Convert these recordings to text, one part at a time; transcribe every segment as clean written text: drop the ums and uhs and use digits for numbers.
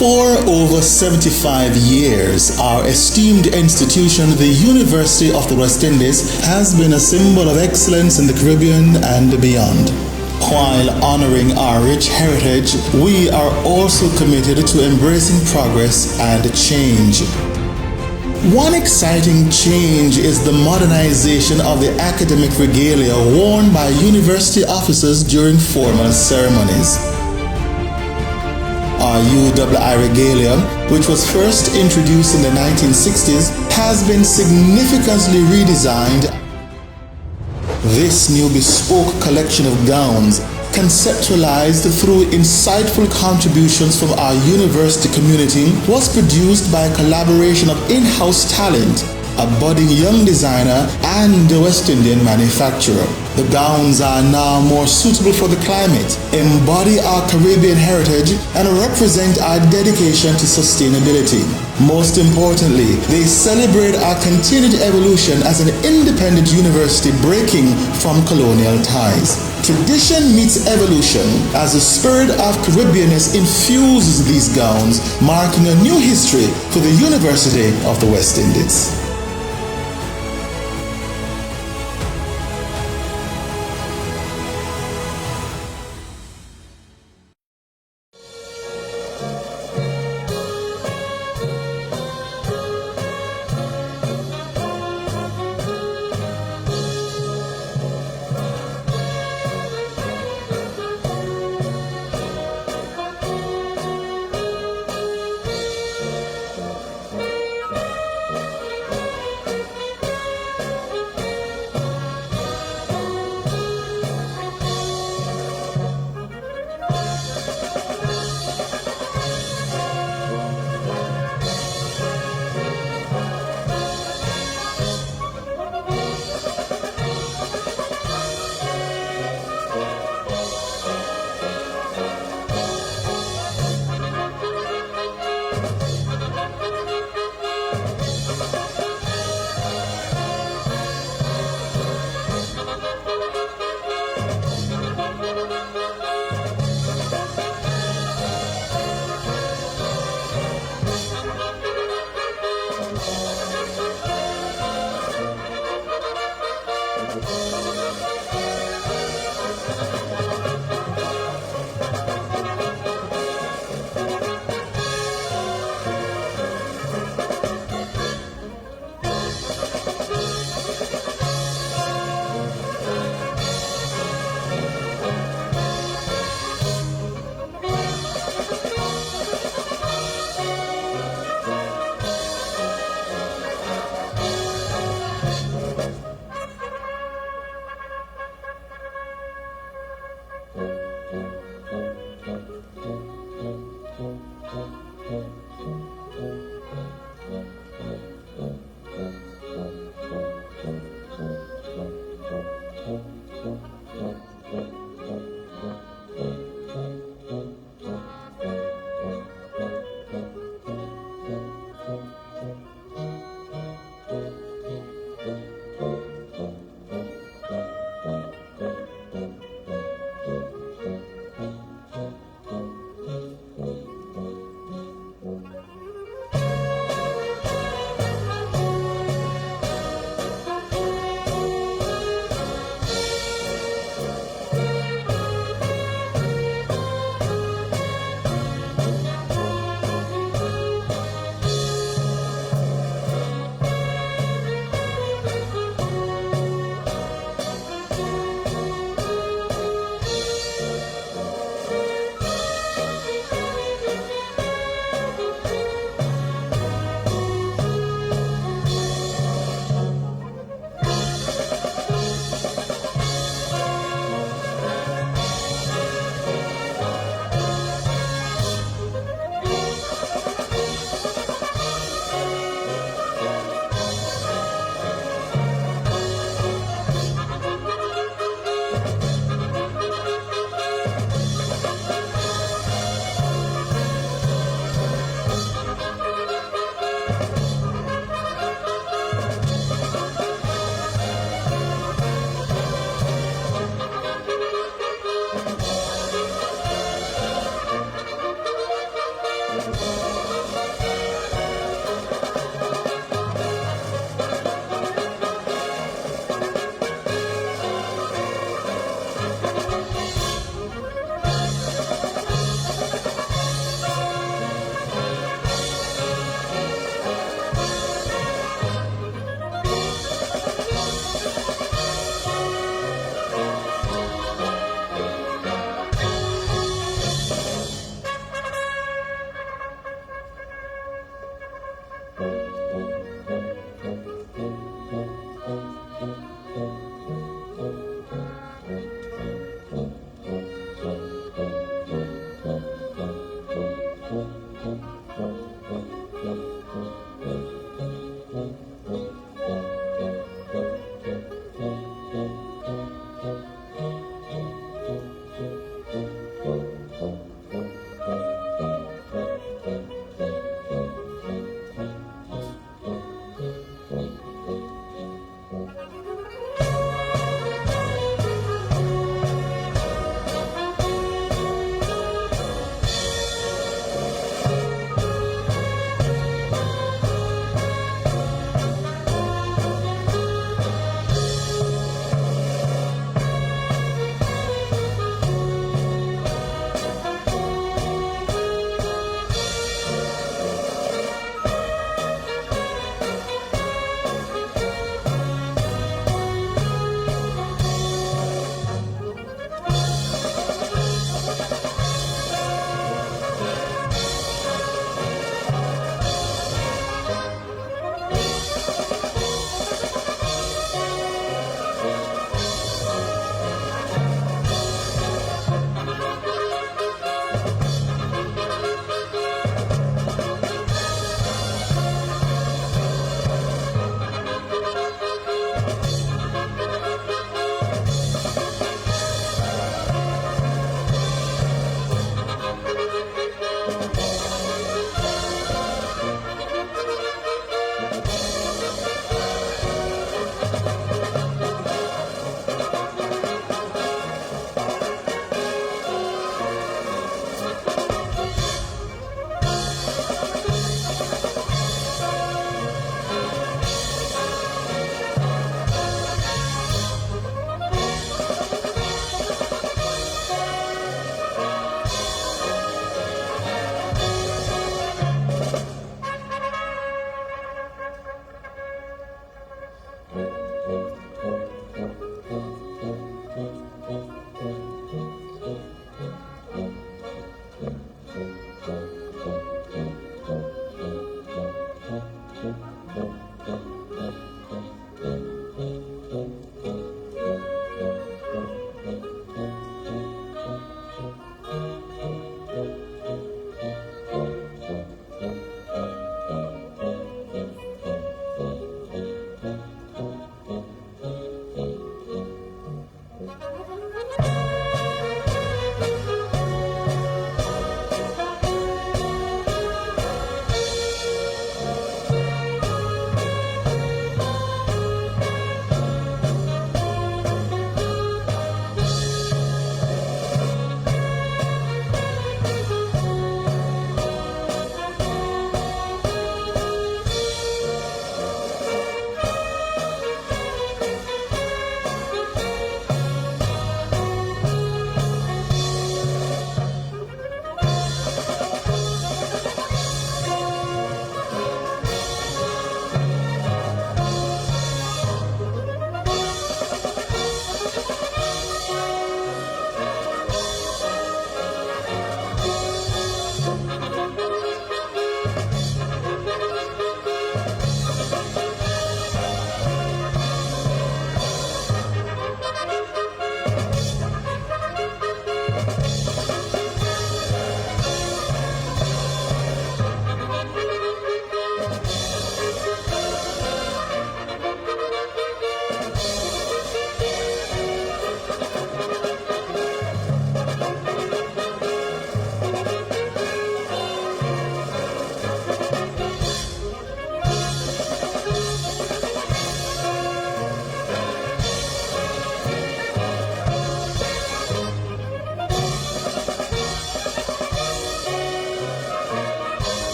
For over 75 years, our esteemed institution, the University of the West Indies, has been a symbol of excellence in the Caribbean and beyond. While honoring our rich heritage, we are also committed to embracing progress and change. One exciting change is the modernization of the academic regalia worn by university officers during formal ceremonies. Our UWI regalia, which was first introduced in the 1960s, has been significantly redesigned. This new bespoke collection of gowns, conceptualized through insightful contributions from our university community, was produced by a collaboration of in-house talent, a budding young designer, and a West Indian manufacturer. The gowns are now more suitable for the climate, embody our Caribbean heritage, and represent our dedication to sustainability. Most importantly, they celebrate our continued evolution as an independent university breaking from colonial ties. Tradition meets evolution as the spirit of Caribbeanness infuses these gowns, marking a new history for the University of the West Indies.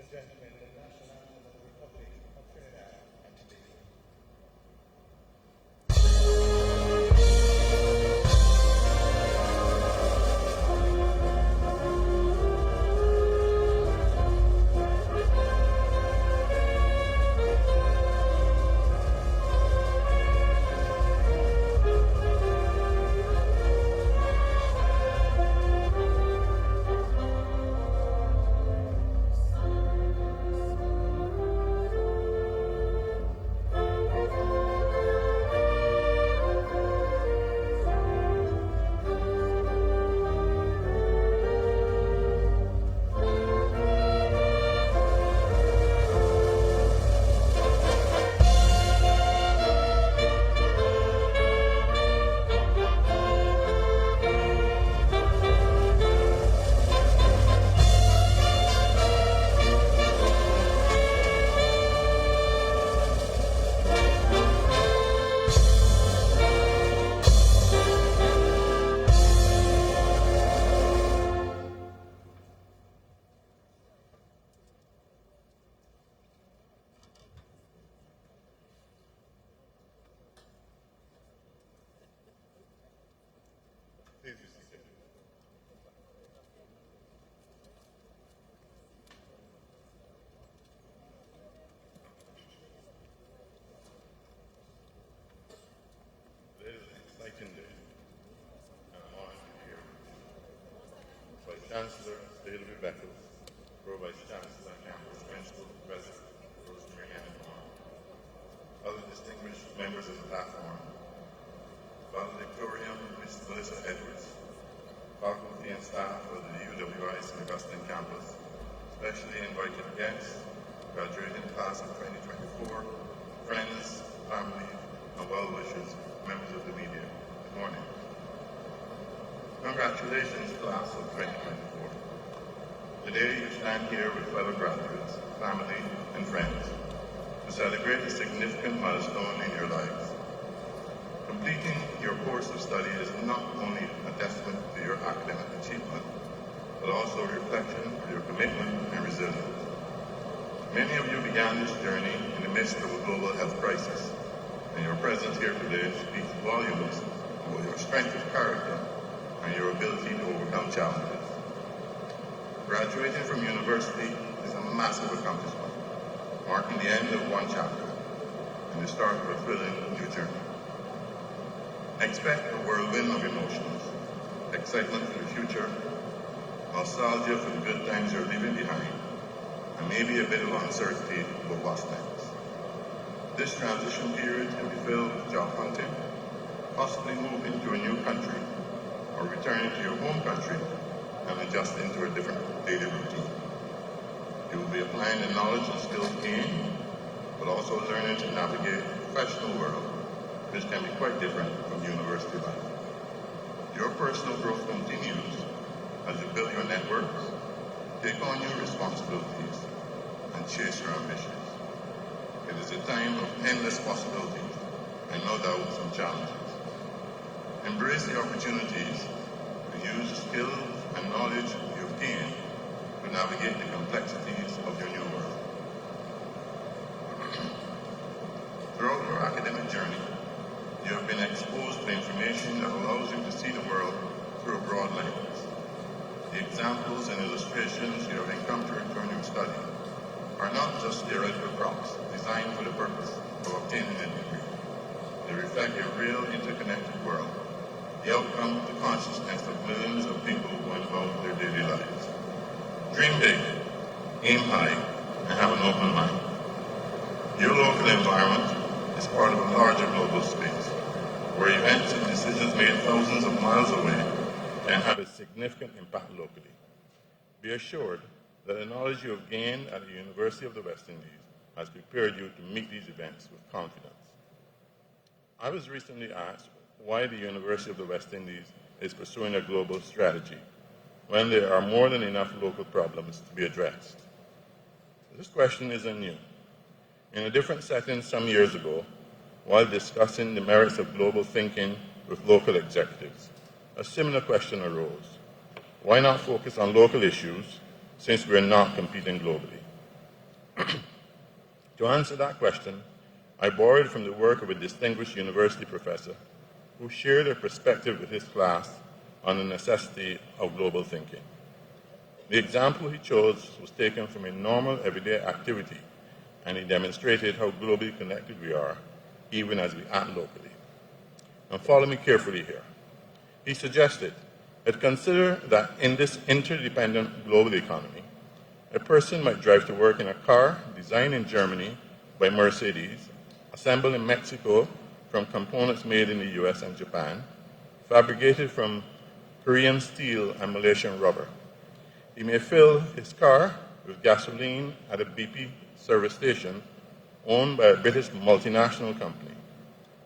and gentlemen, the national anthem of the Republic of Trinidad and Tobago. Please be seated. It is an exciting day, and I'm honored to be here with Vice Chancellor Staley Beckles, Pro-Vice Chancellor and Campus Principal President Rosemary Hennepin, other distinguished members of the platform, valedictorian Ms. Melissa Edwards, faculty and staff of the UWITV Augustine campus, especially invited guests, graduating class of 2024, friends, family, and well-wishers, members of the media. Good morning. Congratulations, class of 2024. Today you stand here with fellow graduates, family, and friends to celebrate a significant milestone in your lives. Completing your course of study is not only a testament to your academic achievement, but also a reflection of your commitment and resilience. Many of you began this journey in the midst of a global health crisis, and your presence here today speaks volumes about your strength of character and your ability to overcome challenges. Graduating from university is a massive accomplishment, marking the end of one chapter and the start of a thrilling new journey. Expect a whirlwind of emotions, excitement for the future, nostalgia for the good times you're leaving behind, and maybe a bit of uncertainty about what's next. This transition period can be filled with job hunting, possibly moving to a new country, or returning to your home country and adjusting to a different daily routine. You will be applying the knowledge and skills gained, but also learning to navigate the professional world, which can be quite different from university life. Your personal growth continues as you build your networks, take on new responsibilities, and chase your ambitions. It is a time of endless possibilities and no doubt some challenges. Embrace the opportunities to use the skills and knowledge you've gained to navigate the complexities of your new world. Throughout your academic journey, you have been exposed to information that allows you to see the world through a broad lens. The examples and illustrations you have encountered during your study are not just theoretical prompts designed for the purpose of obtaining a degree. They reflect a real interconnected world, the outcome of the consciousness of millions of people going about their daily lives. Dream big, aim high, and have an open mind. Your local environment is part of a larger global space, where events and decisions made thousands of miles away can have a significant impact locally. Be assured that the knowledge you have gained at the University of the West Indies has prepared you to meet these events with confidence. I was recently asked why the University of the West Indies is pursuing a global strategy when there are more than enough local problems to be addressed. This question isn't new. In a different setting some years ago, while discussing the merits of global thinking with local executives, a similar question arose. Why not focus on local issues since we're not competing globally? To answer that question, I borrowed from the work of a distinguished university professor who shared a perspective with his class on the necessity of global thinking. The example he chose was taken from a normal everyday activity, and he demonstrated how globally connected we are, even as we act locally. And follow me carefully here. He suggested that consider that in this interdependent global economy, a person might drive to work in a car designed in Germany by Mercedes, assembled in Mexico from components made in the US and Japan, fabricated from Korean steel and Malaysian rubber. He may fill his car with gasoline at a BP service station owned by a British multinational company.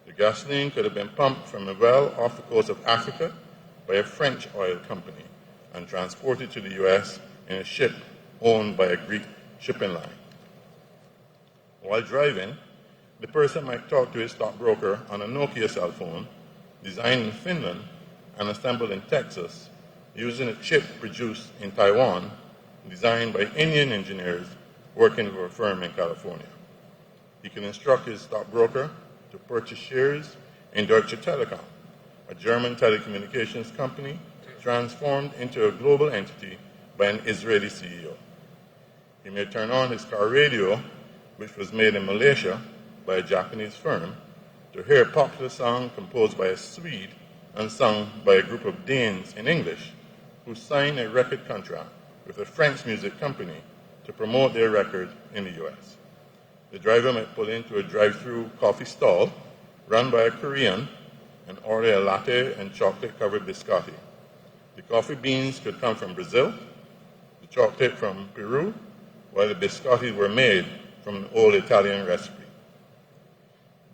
The gasoline could have been pumped from a well off the coast of Africa by a French oil company and transported to the US in a ship owned by a Greek shipping line. While driving, the person might talk to his stockbroker on a Nokia cell phone designed in Finland and assembled in Texas using a chip produced in Taiwan designed by Indian engineers working for a firm in California. He can instruct his stockbroker to purchase shares in Deutsche Telekom, a German telecommunications company transformed into a global entity by an Israeli CEO. He may turn on his car radio, which was made in Malaysia by a Japanese firm, to hear a popular song composed by a Swede and sung by a group of Danes in English who signed a record contract with a French music company to promote their record in the US. The driver might pull into a drive-through coffee stall run by a Korean and order a latte and chocolate-covered biscotti. The coffee beans could come from Brazil, the chocolate from Peru, while the biscotti were made from an old Italian recipe.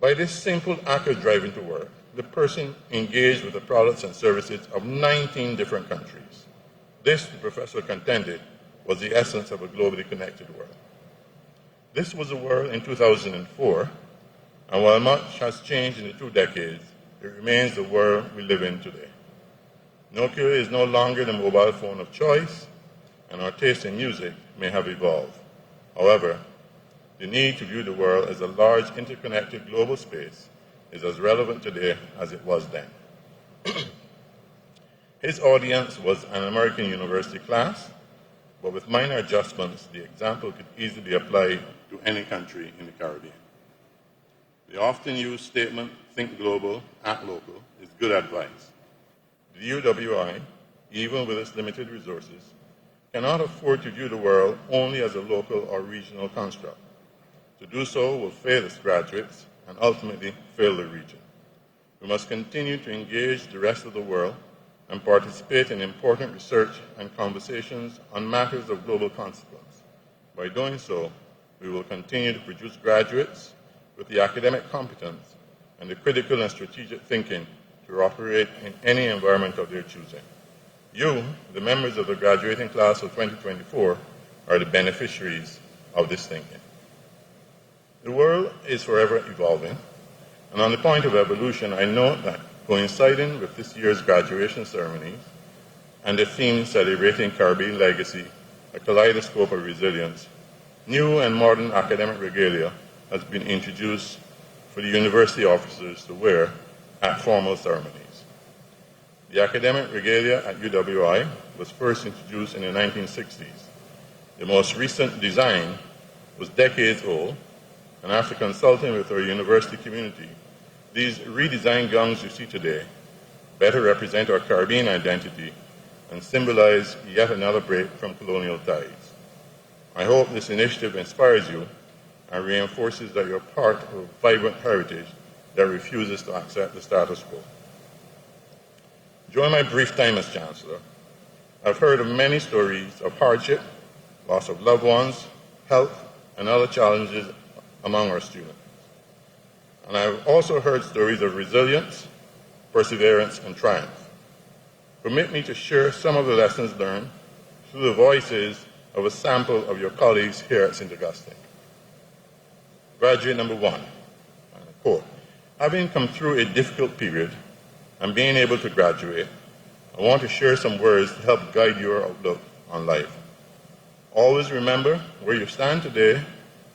By this simple act of driving to work, the person engaged with the products and services of 19 different countries. This, the professor contended, was the essence of a globally connected world. This was the world in 2004, and while much has changed in the 2 decades, it remains the world we live in today. Nokia is no longer the mobile phone of choice, and our taste in music may have evolved. However, the need to view the world as a large interconnected global space is as relevant today as it was then. His audience was an American university class, but with minor adjustments, the example could easily be applied to any country in the Caribbean. The often used statement, think global, act local, is good advice. The UWI, even with its limited resources, cannot afford to view the world only as a local or regional construct. To do so will fail its graduates and ultimately fail the region. We must continue to engage the rest of the world and participate in important research and conversations on matters of global consequence. By doing so, we will continue to produce graduates with the academic competence and the critical and strategic thinking to operate in any environment of their choosing. You, the members of the graduating class of 2024, are the beneficiaries of this thinking. The world is forever evolving, and on the point of evolution, I note that coinciding with this year's graduation ceremonies and the theme celebrating Caribbean legacy, a kaleidoscope of resilience, new and modern academic regalia has been introduced for the university officers to wear at formal ceremonies. The academic regalia at UWI was first introduced in the 1960s. The most recent design was decades old, and after consulting with our university community, these redesigned gowns you see today better represent our Caribbean identity and symbolize yet another break from colonial ties. I hope this initiative inspires you and reinforces that you're part of a vibrant heritage that refuses to accept the status quo. During my brief time as Chancellor, I've heard of many stories of hardship, loss of loved ones, health, and other challenges among our students. And I've also heard stories of resilience, perseverance, and triumph. Permit me to share some of the lessons learned through the voices of a sample of your colleagues here at St. Augustine. Graduate number 1, and I quote, having come through a difficult period and being able to graduate, I want to share some words to help guide your outlook on life. Always remember where you stand today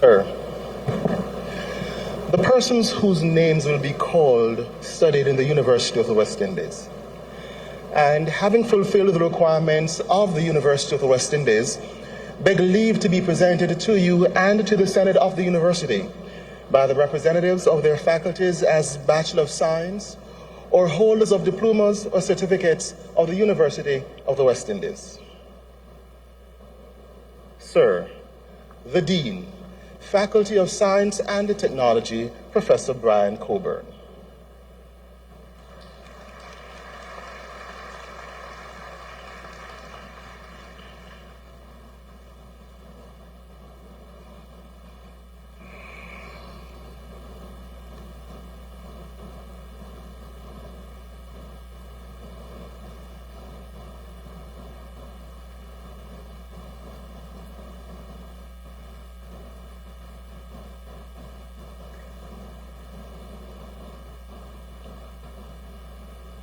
Sir, the persons whose names will be called studied in the University of the West Indies. And having fulfilled the requirements of the University of the West Indies, beg leave to be presented to you and to the Senate of the University by the representatives of their faculties as Bachelor of Science or holders of diplomas or certificates of the University of the West Indies. Sir, the Dean, Faculty of Science and Technology, Professor Brian Coburn.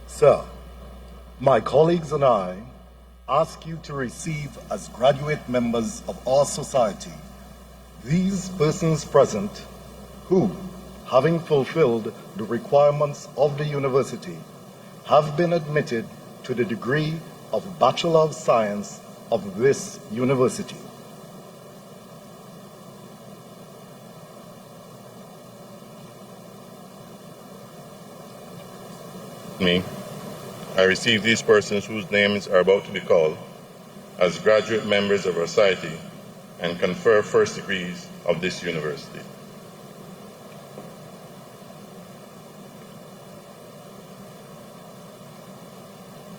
Sir, my colleagues and I ask you to receive as graduate members of our society these persons present who, having fulfilled the requirements of the university, have been admitted to the degree of Bachelor of Science of this university. Me, I receive these persons whose names are about to be called as graduate members of our society and confer first degrees of this university.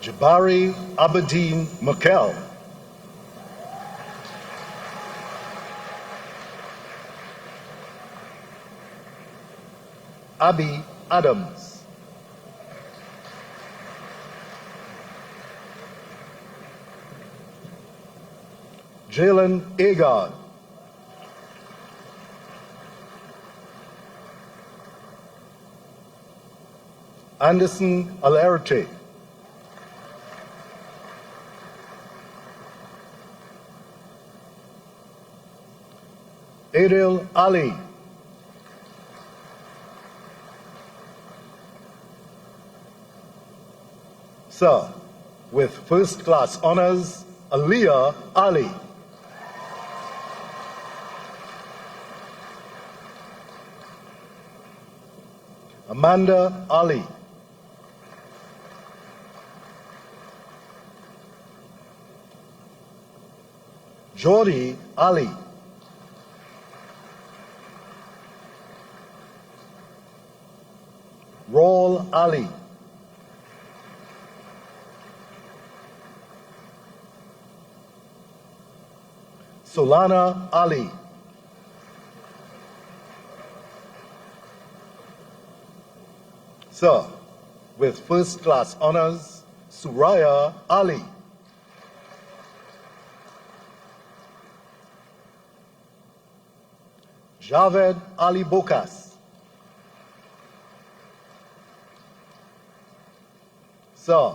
Jabari Aberdeen McKell. Abby Adams. Jalen Agard. Anderson Alerte. Adil Ali. Sir, with first class honors, Aliyah Ali. Amanda Ali. Jordi Ali. Raul Ali. Solana Ali. Sir, with first class honors, Suraya Ali. Javed Ali Bokas. Sir,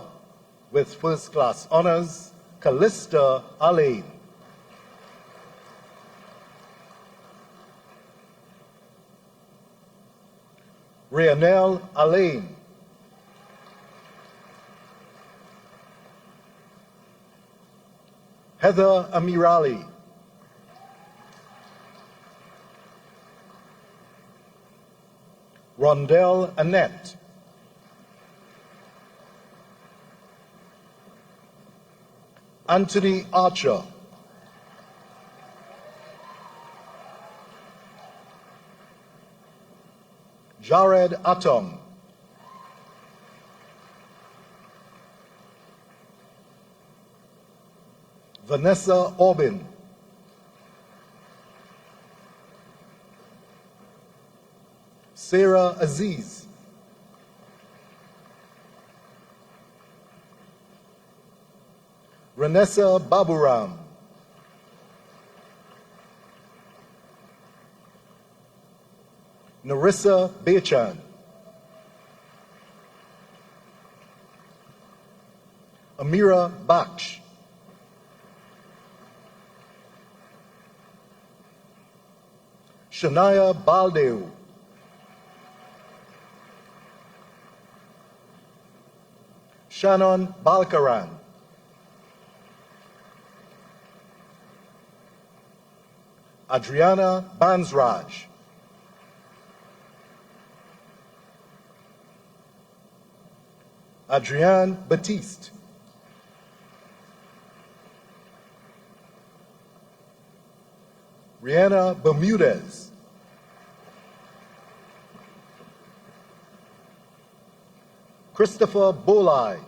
with first class honors, Callista Alain. Rianel Alain. Heather Amirali. Rondell Annette. Anthony Archer. Jared Atom. Vanessa Orbin. Sarah Aziz. Renessa Baburam. Narissa Bechan. Amira Baksh. Shania Baldeu, Shannon Balkaran, Adriana Bansraj, Adrienne Batiste, Rihanna Bermudez, Christopher Bolai,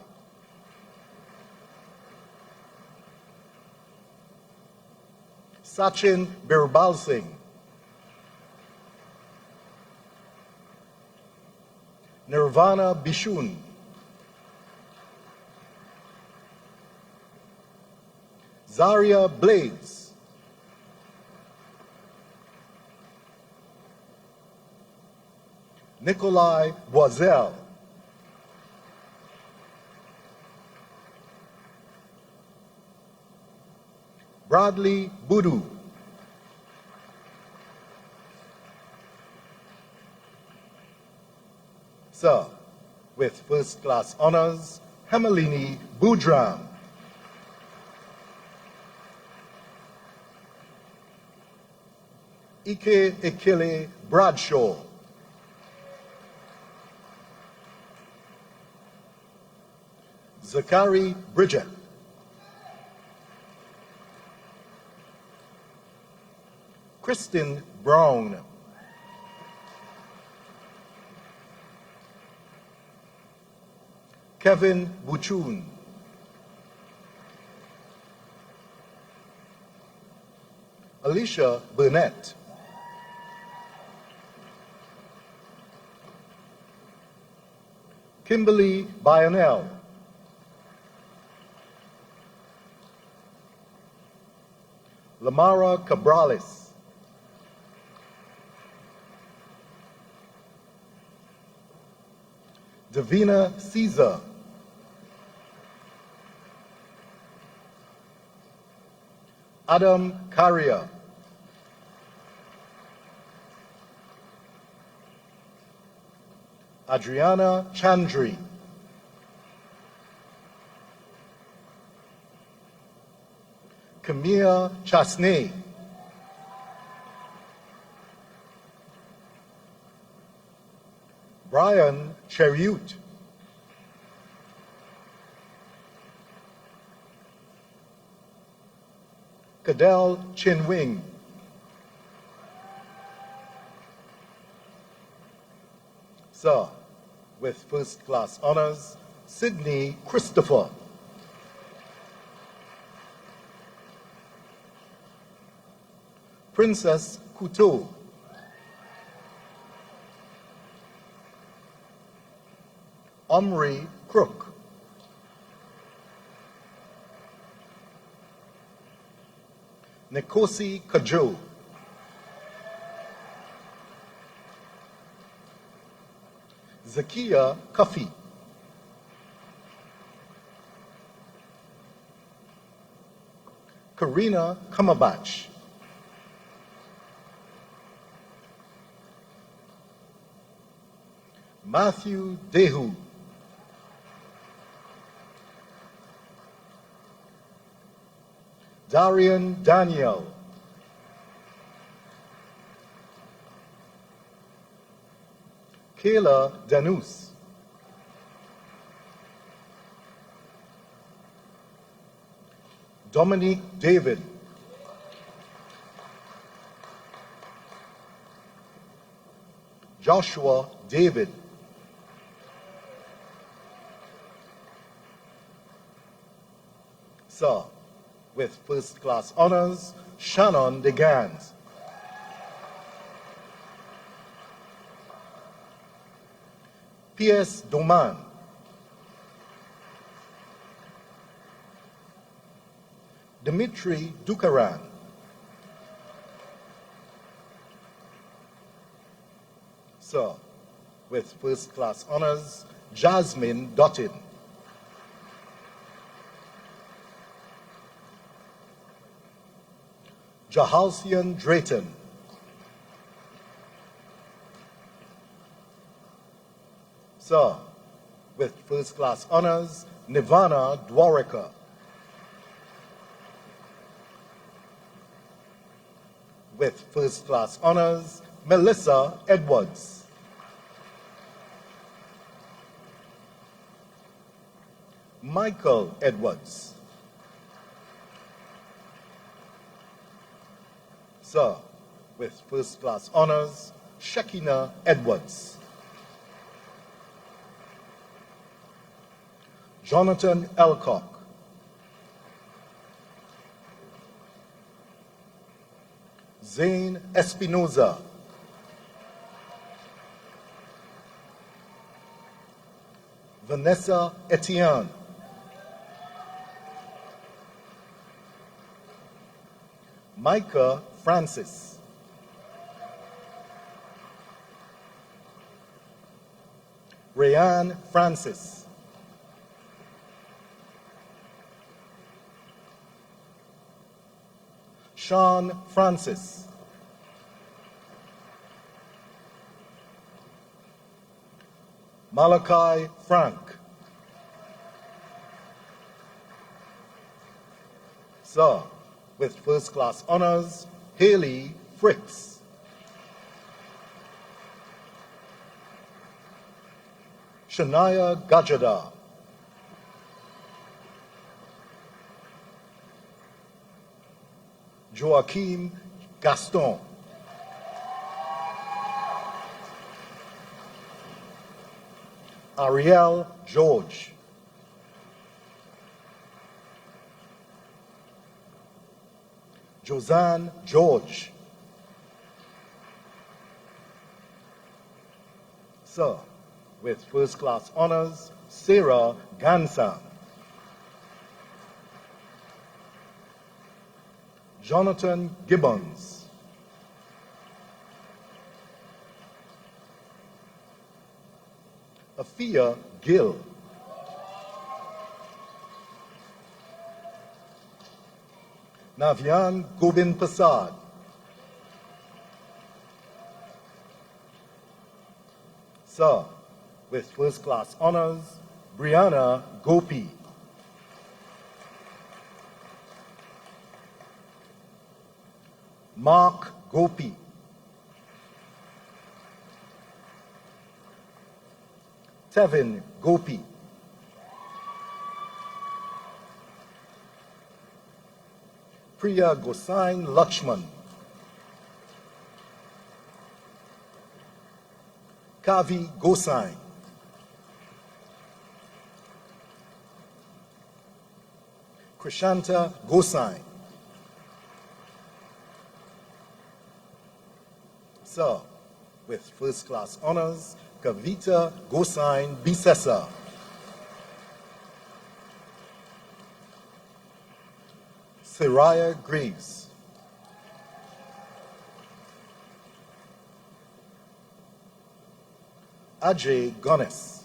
Sachin Birbal Singh, Nirvana Bishun, Zaria Blades, Nikolai Boisel, Bradley Budu, Sir, with first-class honors, Hemalini Budram, Ike Ekele Bradshaw, Zachary Bridget, Kristen Brown, Kevin Buchun, Alicia Burnett, Kimberly Bionel, Lamara Cabrales, Davina Caesar, Adam Carrier, Adriana Chandri, Camilla Chasney, Brian Cheriut, Cadell Chinwing, Sir, with first-class honors, Sydney Christopher, Princess Couture, Omri Crook, Nkosi Kajo, Zakia Kafi, Karina Kamabach, Matthew Dehu, Darian Daniel, Kayla Danus, Dominique David, Joshua David, Sir, with first-class honors, Shannon DeGans, P.S. Doman, Dmitry Dukaran, Sir, with first-class honors, Jasmine Dottin, Jahalsian Drayton, Sir, with first class honors, Nirvana Dwarika. With first class honors, Melissa Edwards. Michael Edwards. Sir, with first class honors, Shekina Edwards. Jonathan Elcock. Zane Espinoza. Vanessa Etienne. Micah Francis. Rayanne Francis. Sean Francis. Malachi Frank. Sir, with first class honors, Haley Fritz. Shania Gajada. Joaquim Gaston. Ariel George. Josanne George. Sir, with first class honors, Sarah Gansan. Jonathan Gibbons. Afia Gill. Navyan Govind Prasad. Sir, with first class honors, Brianna Gopi. Mark Gopi. Tevin Gopi. Priya Gosain Lakshman. Kavi Gosain. Krishanta Gosain. Sir, with first class honors, Kavita Gosain Bisesa. Sariah Greaves. Ajay Gones.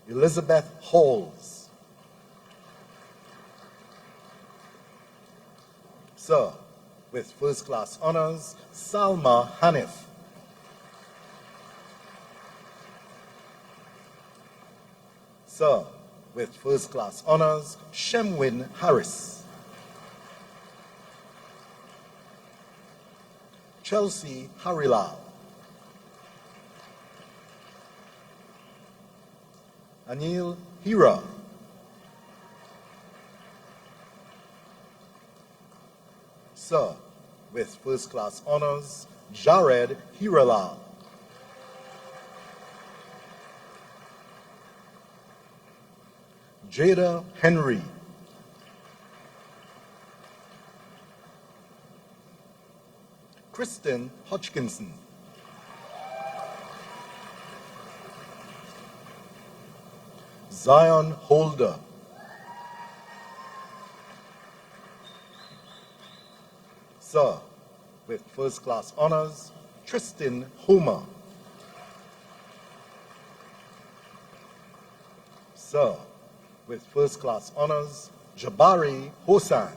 Elizabeth Halls. Sir, with first class honors, Salma Hanif. Sir, with first class honors, Shemwin Harris. Chelsea Harilal. Anil Hira. Sir, with first class honors, Jared Hiralal. Jada Henry. Kristen Hodgkinson. Zion Holder. Sir, with first class honors, Tristan Homer. Sir, with first class honors, Jabari Hossain.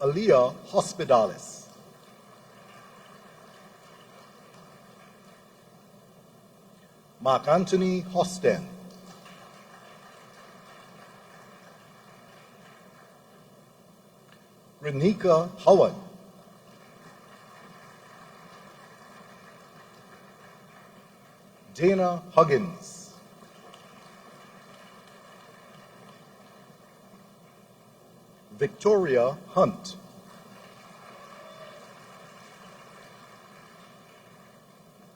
Alia Hospitalis, Mark Anthony Hosten, Renika Howard, Dana Huggins, Victoria Hunt,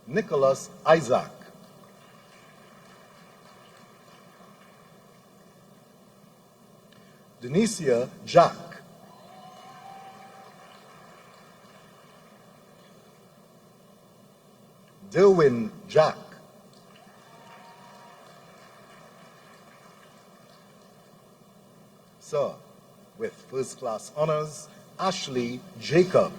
Nicholas Isaac, Denicia Jack, Derwin Jack, Sir, with first-class honors, Ashley Jacob,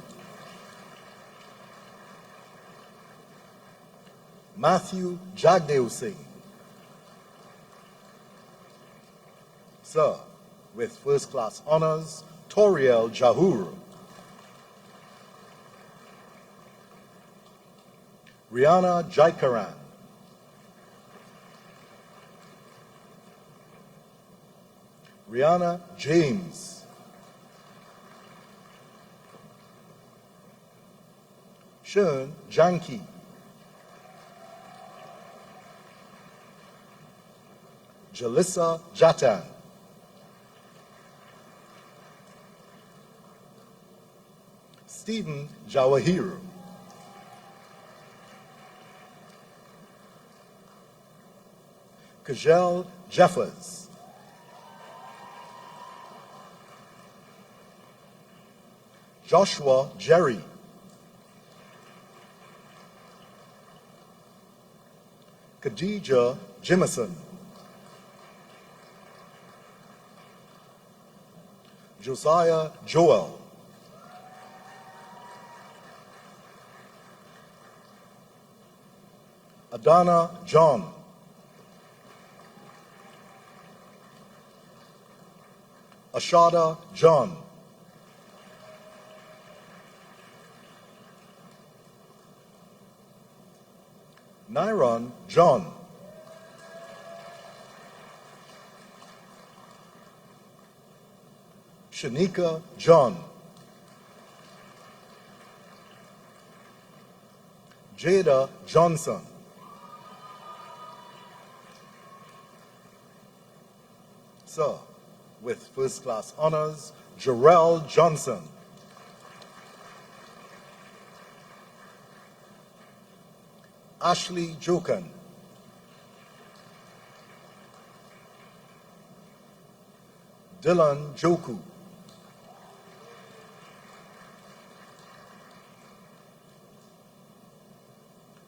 Matthew Jagdeo Singh, Sir, with first-class honors, Toriel Jahur, Rihanna Jaikaran, Rihanna James, Shern Janki, Jalissa Jatan, Stephen Jawahir, Kajel Jeffers, Joshua Jerry, Khadija Jimison, Josiah Joel, Adana John, Ashada John, Nyron John, Shanika John, Jada Johnson, Sir, with first-class honors, Jarrell Johnson, Ashley Jokan, Dylan Joku,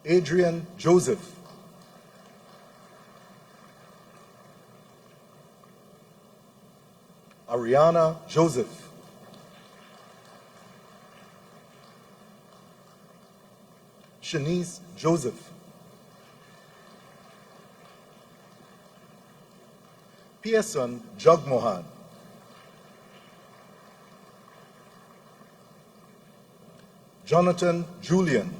Adrian Joseph, Ariana Joseph, Shanice Joseph, Pearson Jagmohan, Jonathan Julian,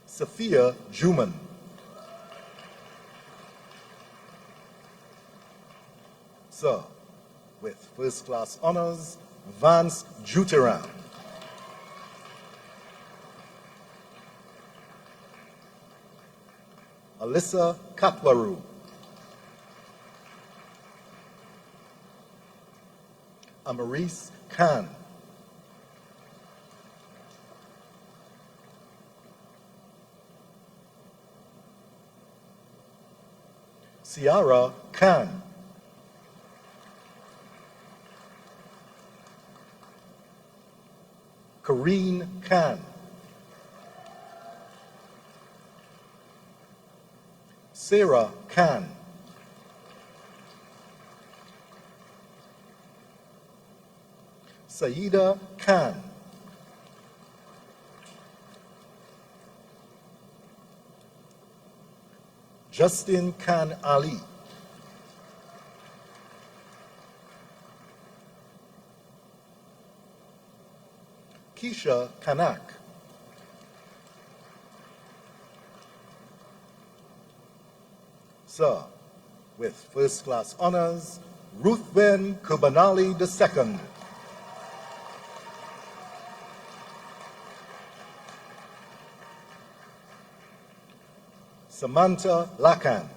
Sophia Juman, Sir, with first-class honors, Vance Juteran, Alyssa Katwaru, Amaris Khan, Ciara Khan, Kareen Khan, Sarah Khan, Saida Khan, Justin Khan Ali, Keisha Kanak, Sir, with first-class honors, Ruthven Kubanali II. Samantha Lakan,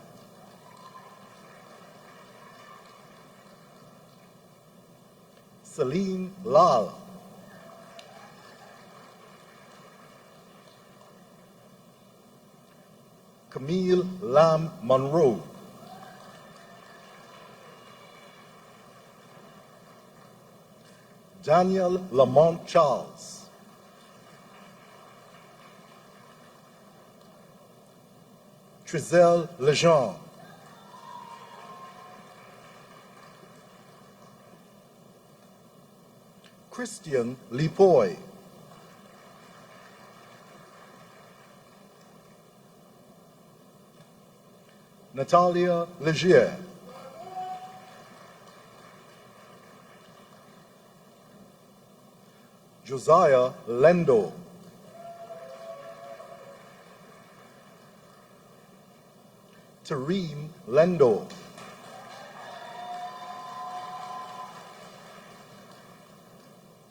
Celine Lal, Camille Lam Monroe, Daniel Lamont Charles, Trizelle Lejeune, Christian Lipoy, Natalia Legier, Josiah Lendo, Tareem Lendo,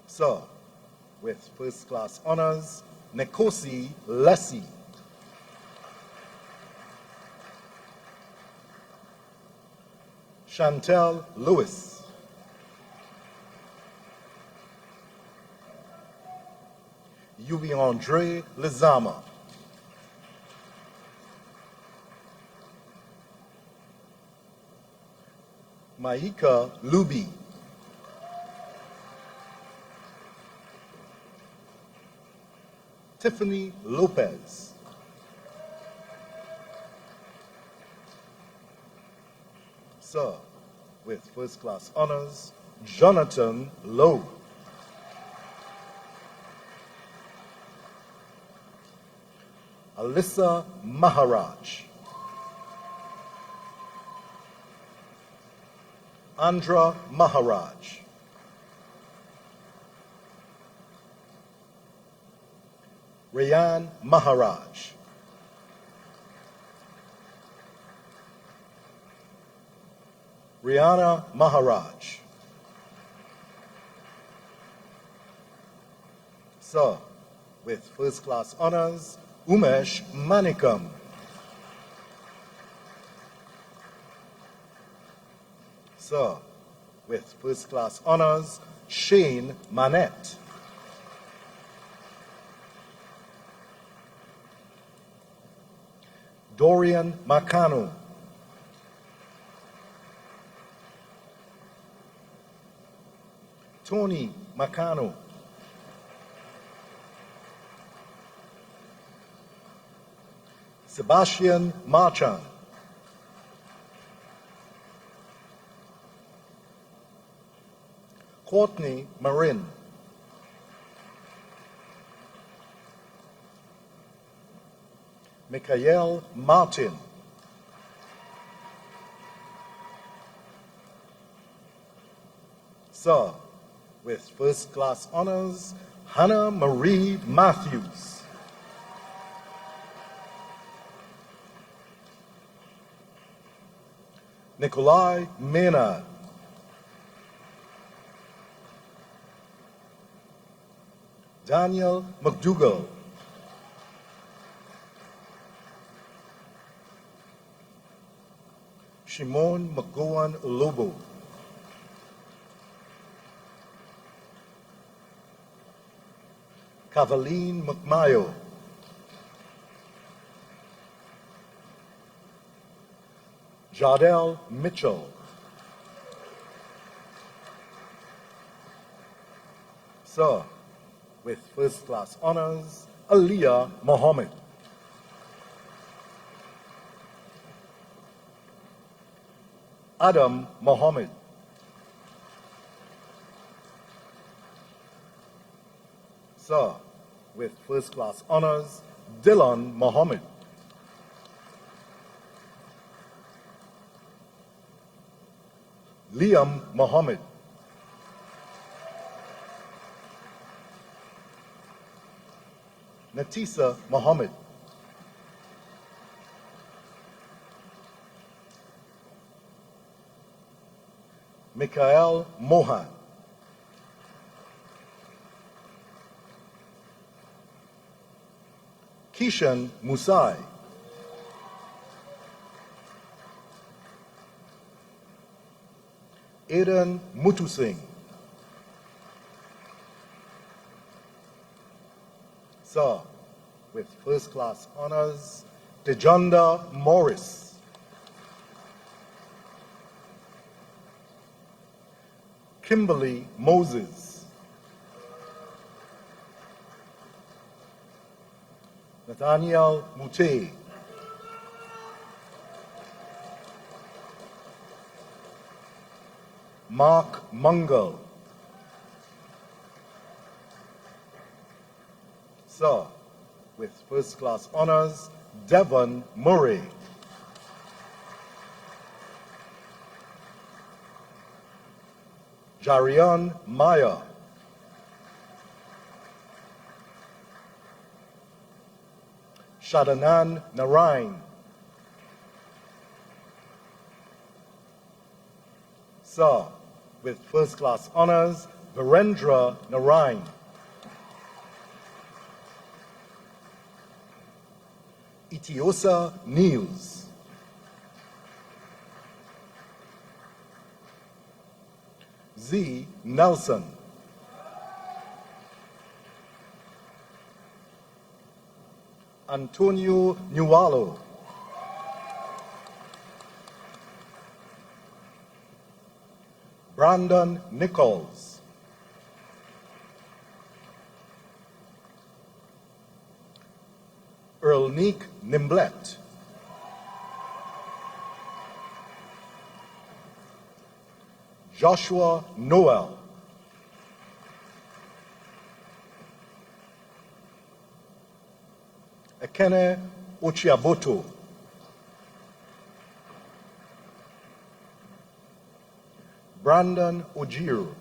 Sir, with first-class honors, Nekosi Lessie, Chantel Lewis, Yubi Andre Lizama, Maika Luby, Tiffany Lopez, Sir, with first-class honors, Jonathan Lowe, Alyssa Maharaj, Andra Maharaj, Rayan Maharaj, Rihanna Maharaj, Sir, with first-class honors, Umesh Manikam, Sir, with first-class honors, Shane Manette, Dorian Makano, Tony Makano, Sebastian Marchand, Courtney Marin, Michael Martin, Sir, with first-class honors, Hannah Marie Matthews, Nikolai Maynard, Daniel McDougall, Shimon McGowan Lobo, Kavaleen McMayo, Jardel Mitchell, Sir, with first-class honors, Aliyah Mohammed, Adam Mohammed, Sir, with first-class honors, Dylan Mohammed, Liam Mohammed. Natisa Mohammed. Mikhail Mohan. Kishan Musai. Aidan Mutusingh. Sir, with first class honors, Tejonda Morris. Kimberly Moses. Nathaniel Mute. Mark Mungal. Sir, with first class honors, Devon Murray. Jarion Maya. Shadanan Narain. Sir, with first class honors, Virendra Narain. Itiosa Niels. Z. Nelson. Antonio Nualo. Brandon Nichols. Earlnique Nimblet. Joshua Noel. Ekene Ochiaboto. Brandon Ojiru.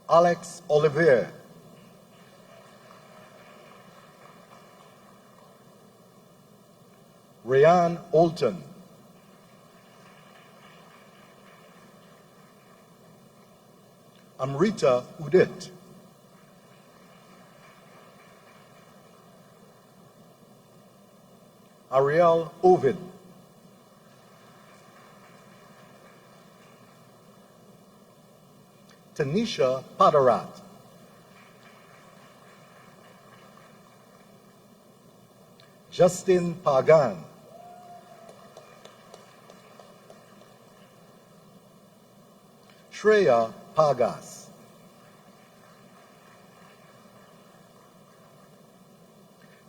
Alex Olivier. Rayan Olton. Amrita Udit. Ariel Ovid. Tanisha Padarat. Justin Pagan. Shreya Pagas.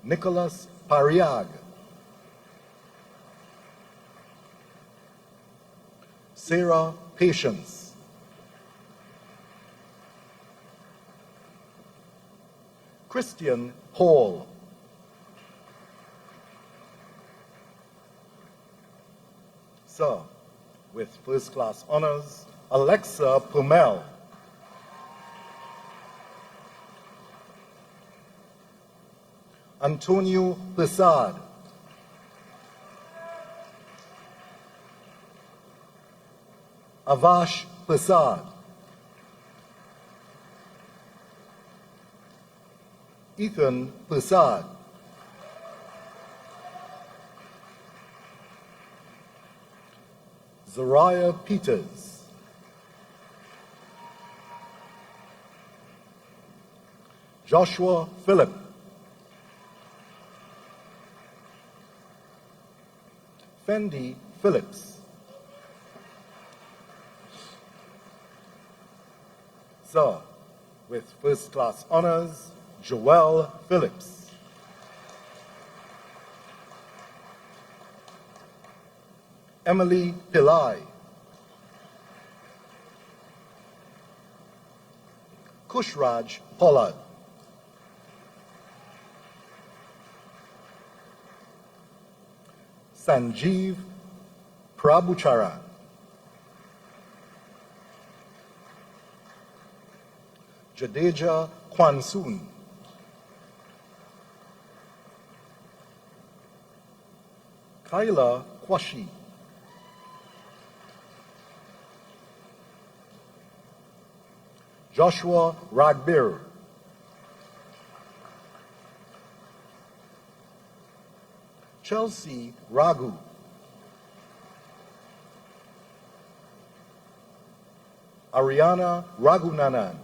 Nicholas Pariag. Sarah Patience. Christian Hall. Sir, with first class honors, Alexa Pumel. Antonio Prasad. Avash Prasad. Ethan Prasad. Zariah Peters. Joshua Phillip. Fendi Phillips. Sir, with first class honors, Joelle Phillips. Emily Pillai. Kushraj Pollard. Sanjeev Prabhucharan, Jadeja Kwansoon, Kyla Kwashi, Joshua Ragbir, Chelsea Raghu, Ariana Raghunanan,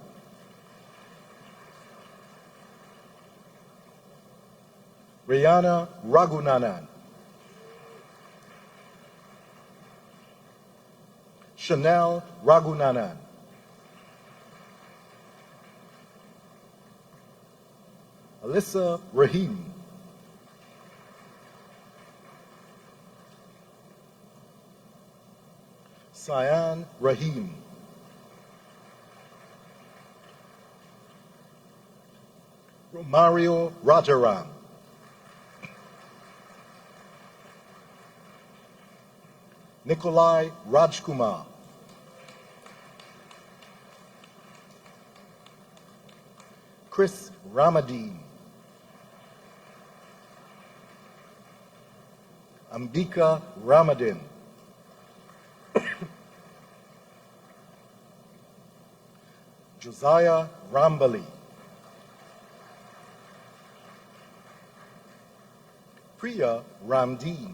Rihanna Raghunanan, Chanel Raghunanan, Alyssa Rahim, Cyan Rahim, Mario Rajaram, Nikolai Rajkumar, Chris Ramadeen, Ambika Ramadin, Josiah Rambali, Priya Ramdeen,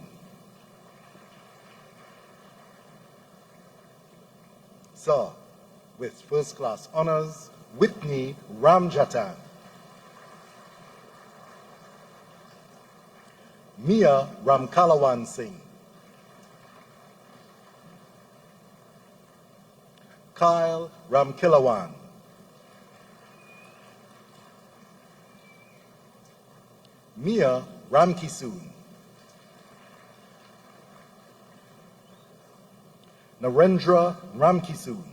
Sir, with first class honors, Whitney Ramjatan, Mia Ramkalawan Singh, Kyle Ramkilawan, Mia Ramkisoon, Narendra Ramkisoon,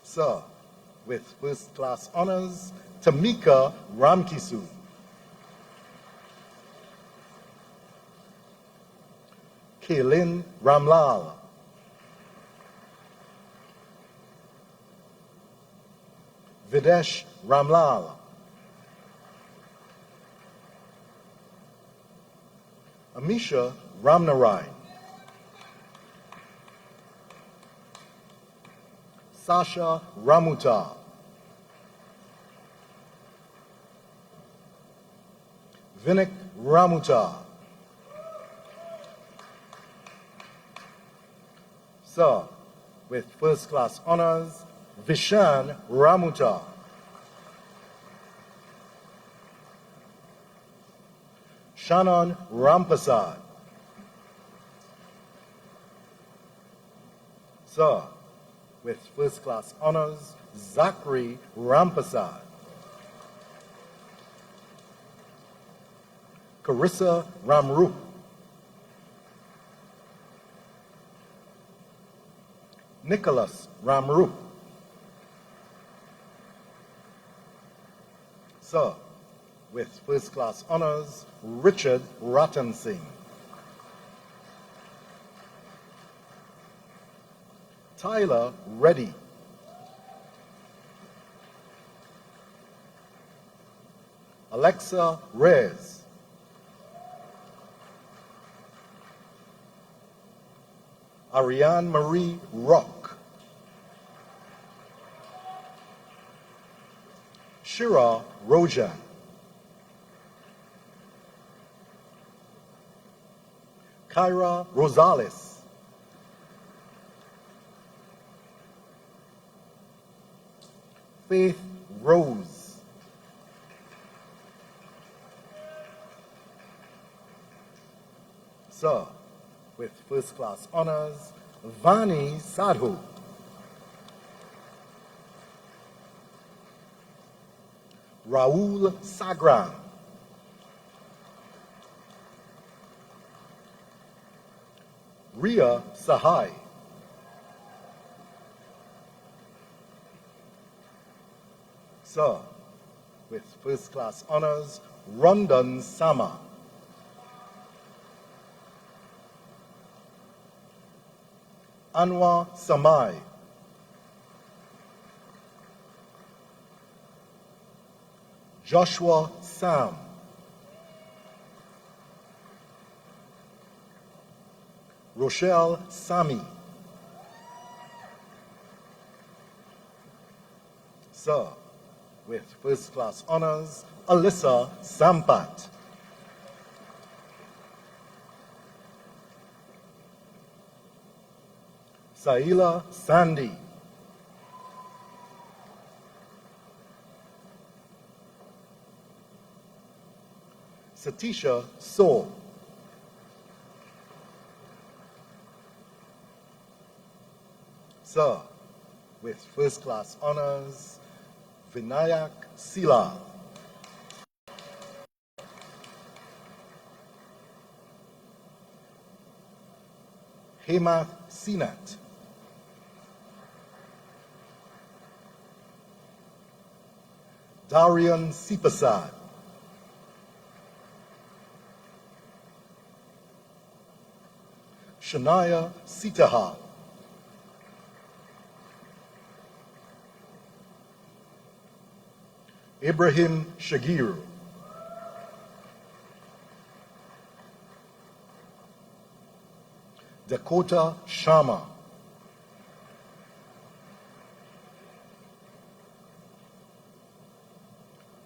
Sir, with first class honors, Tamika Ramkisoon, Kaylin Ramlal, Videsh Ramlal, Amisha Ramnarai, Sasha Ramuta, Vinik Ramuta, Sir, with first class honors, Vishan Ramuta, Shannon Rampasad, Sir, with first class honors, Zachary Rampasad, Carissa Ramrup, Nicholas Ramrup, Sir, with first class honors, Richard Ratan Singh, Tyler Reddy, Alexa Reyes, Ariane Marie Rock, Shira Rojan, Kyra Rosales, Faith Rose, Sir, with first class honors, Vani Sadhu, Raul Sagram, Ria Sahai, Sir, with first class honors, Rondon Sama. Anwar Samai. Joshua Sam. Rochelle Sami. Sir, with first class honors, Alyssa Sampat. Saila Sandy. Satisha So. Sir, with first class honors, Vinayak Sila. Hemath Sinat. Darian Sipasad. Shania Sitahal. Ibrahim Shagiru. Dakota Sharma.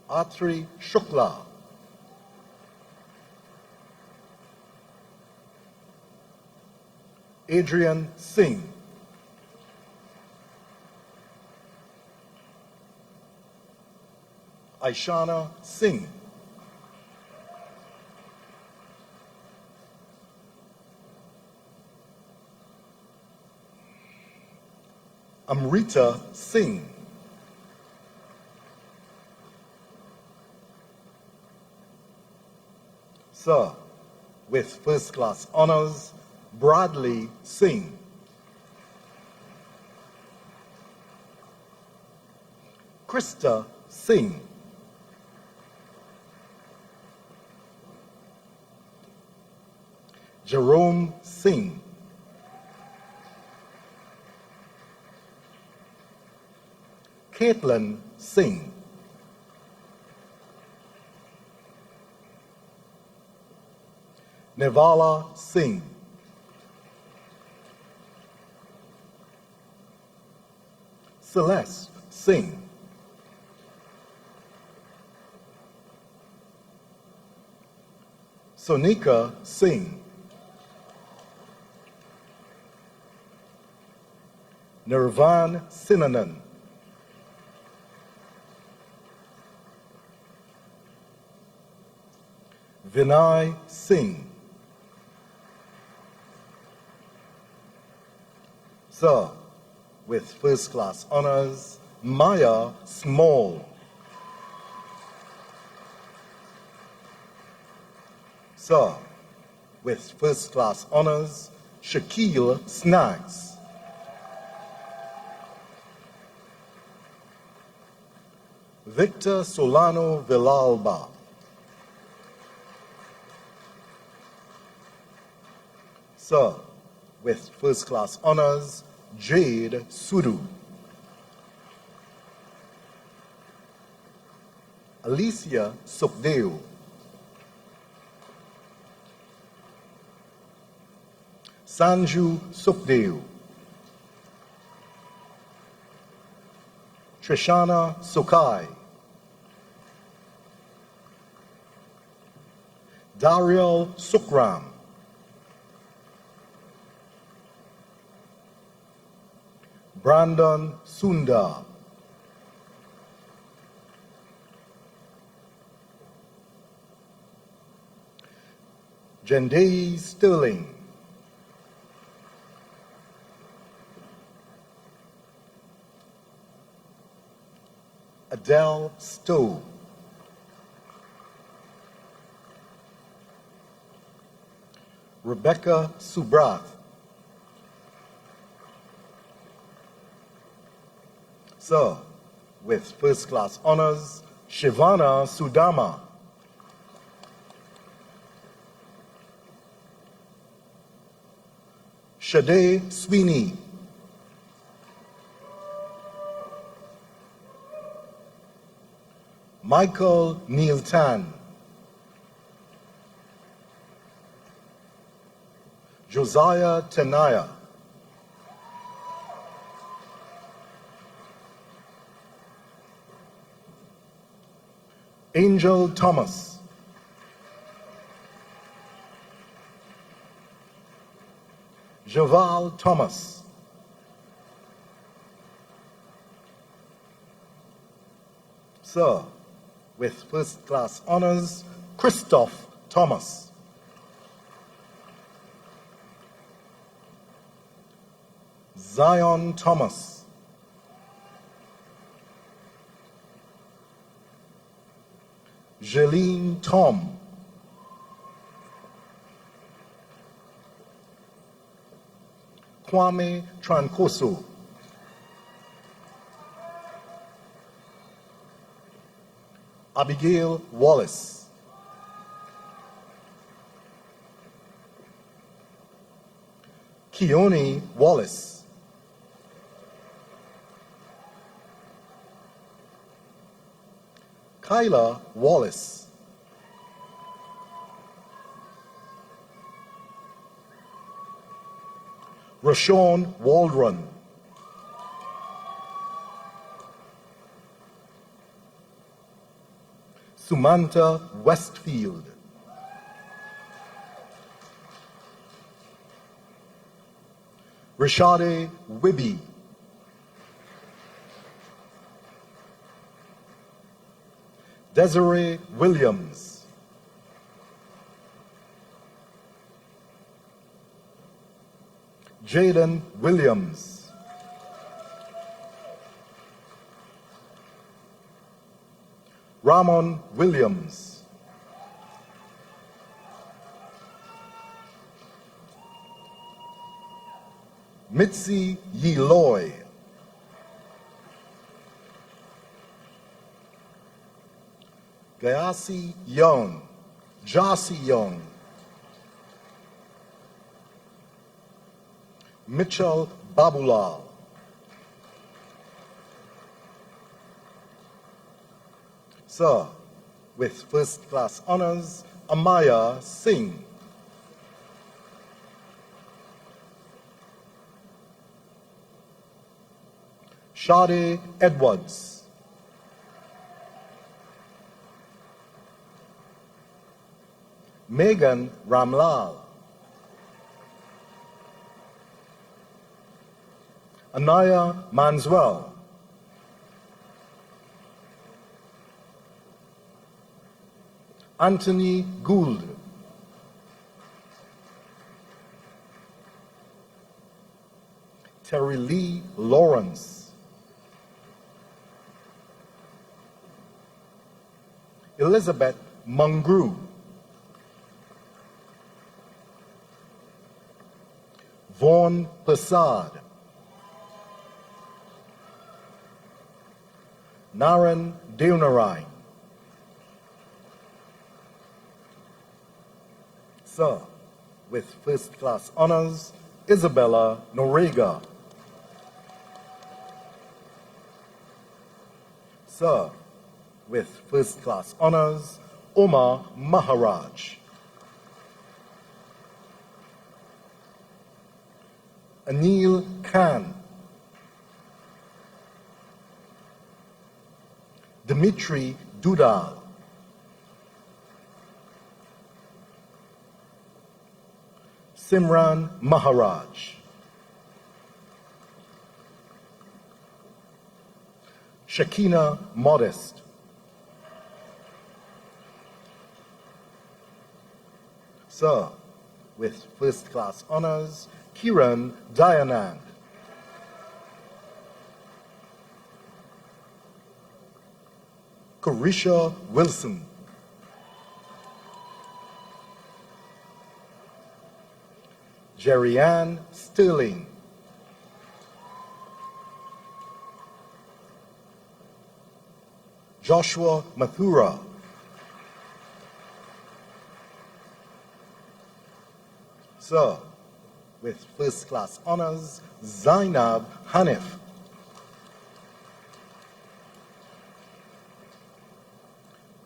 Atri Shukla. Adrian Singh. Aishana Singh. Amrita Singh. Sir, with first class honors, Bradley Singh. Krista Singh. Jerome Singh. Caitlin Singh. Nevala Singh. Celeste Singh. Sonika Singh. Nirvan Sinanan. Vinay Singh. Sir, with first class honors, Maya Small. Sir, with first class honors, Shaquille Snacks. Victor Solano Villalba. Sir, with first class honors, Jade Sudu. Alicia Sukdeo. Sanju Sukdeo. Trishana Sukai. Dariel Sukram. Brandon Sundar. Jendei Sterling. Adele Stowe. Rebecca Subrath. Sir, with first class honors, Shivana Sudama. Shade Sweeney, Michael Neil Tan, Josiah Tenaya, Angel Thomas, Javal Thomas, Sir, with first-class honors, Christoph Thomas, Zion Thomas, Jeline Tom, Kwame Trankoso, Abigail Wallace, Keone Wallace, Kyla Wallace, Rashawn Waldron, Sumanta Westfield, Rashade Wibby, Desiree Williams, Jaden Williams, Ramon Williams, Mitzi Yeloy, Gayasi Young, Jasi Young, Mitchell Babulal, Sir, with first-class honors, Amaya Singh, Shade Edwards, Megan Ramlal, Anaya Manswell, Anthony Gould, Terry Lee Lawrence, Elizabeth Mungru, Vaughn Prasad, Naren Deonarai, Sir, with first-class honors, Isabella Norega, Sir, with first-class honors, Omar Maharaj, Anil Khan, Dmitry Dudal, Simran Maharaj, Shakina Modest, Sir, with first-class honors, Kiran Dayanand, Carisha Wilson, Jerry-Ann Sterling, Joshua Mathura, Sir, with first-class honors, Zainab Hanif.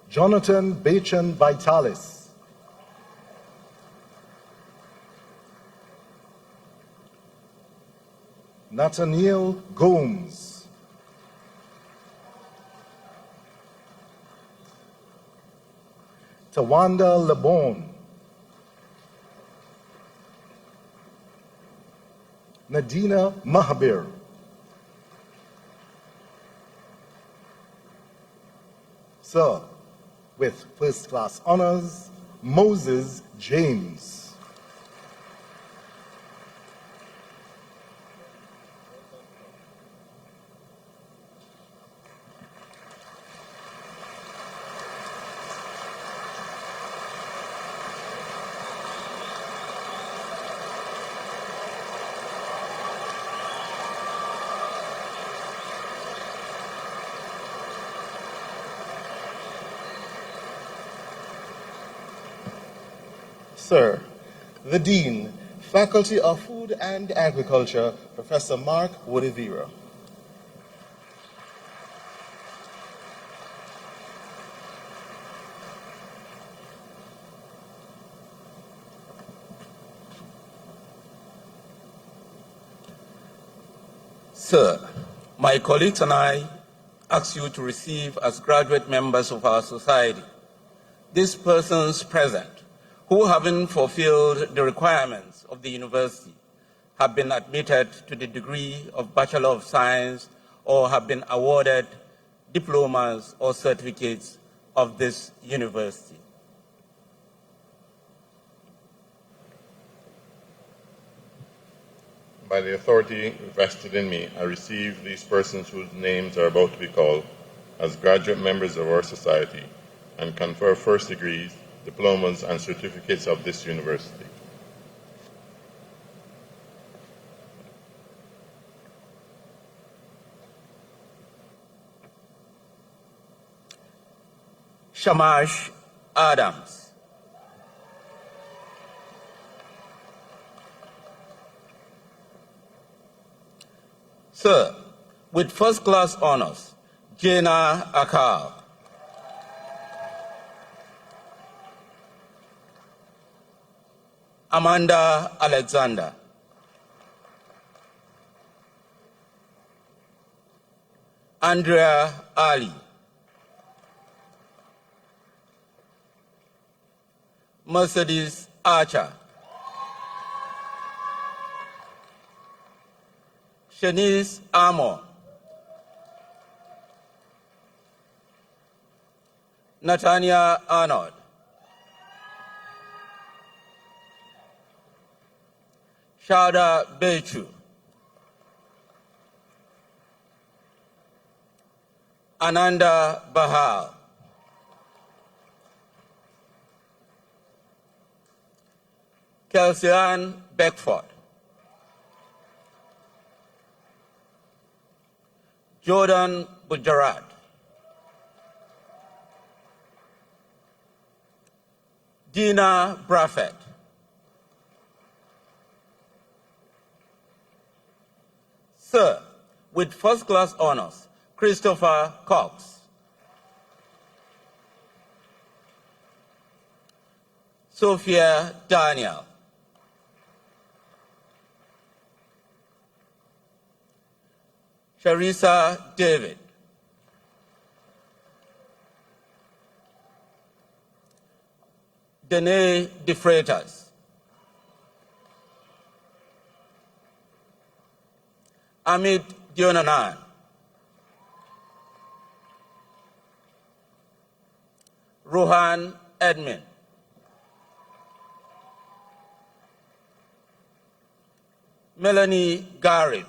Jonathan Bachan Vitalis. Nathaniel Gomes. Tawanda Lebon. Nadina Mahabir. Sir, with first-class honors, Moses James. Sir, the Dean, Faculty of Food and Agriculture, Professor Mark Woodivira. Sir, my colleagues and I ask you to receive as graduate members of our society these persons present who, having fulfilled the requirements of the university, have been admitted to the degree of Bachelor of Science or have been awarded diplomas or certificates of this university. By the authority vested in me, I receive these persons whose names are about to be called as graduate members of our society and confer first degrees, diplomas, and certificates of this university. Shamash Adams. Sir, with first-class honors, Jena Akal. Amanda Alexander. Andrea Ali. Mercedes Archer. Shanice Amor. Natania Arnold. Shada Bechu. Ananda Bahal. Kelsian Beckford. Jordan Bujarat. Dina Braffett. Sir, with first-class honors, Christopher Cox. Sophia Daniel. Sharissa David. Dene De Freitas. Amit Dionanan. Rohan Edmund. Melanie Garrett.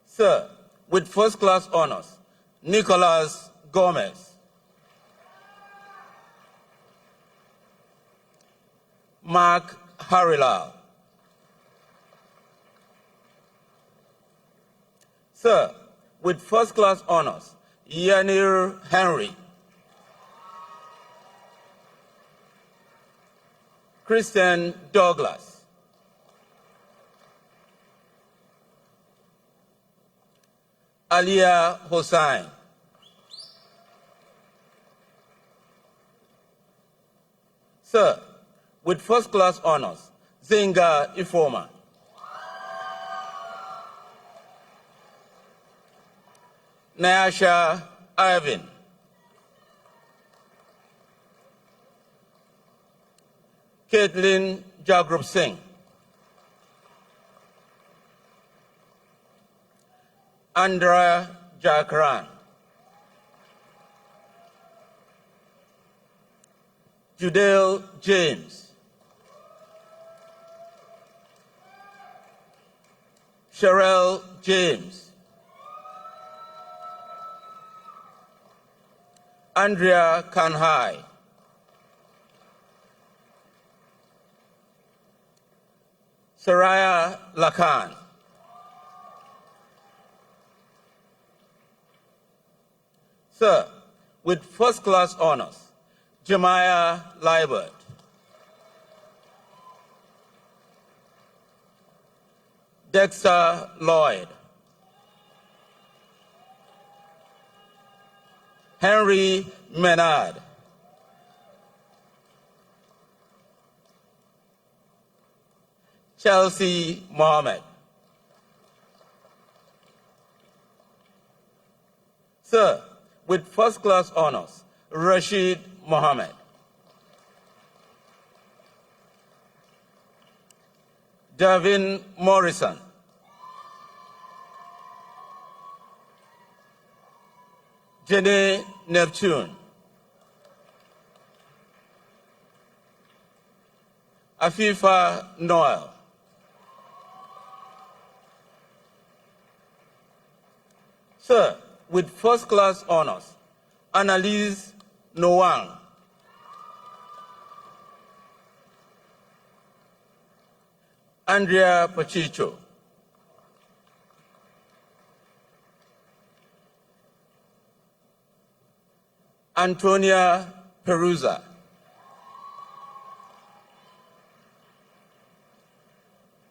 Sir, with first-class honors, Nicholas Gomez. Mark Harilal. Sir, with first-class honors, Yanir Henry. Christian Douglas, Alia Hossain, Sir, with first-class honors, Zenga Ifoma, Nyasha Irvin, Caitlin Jagrup Singh, Andrea Jakaran, Judale James, Sherelle James, Andrea Kanhai, Saraya Lakan, Sir, with first-class honors, Jemiah Liebert, Dexter Lloyd, Henry Menard, Chelsea Mohammed. Sir, with first-class honors, Rashid Mohammed, Davin Morrison, Jenny Neptune, Afifa Noel, Sir, with first-class honors, Annalise Noang, Andrea Pachicho, Antonia Peruza,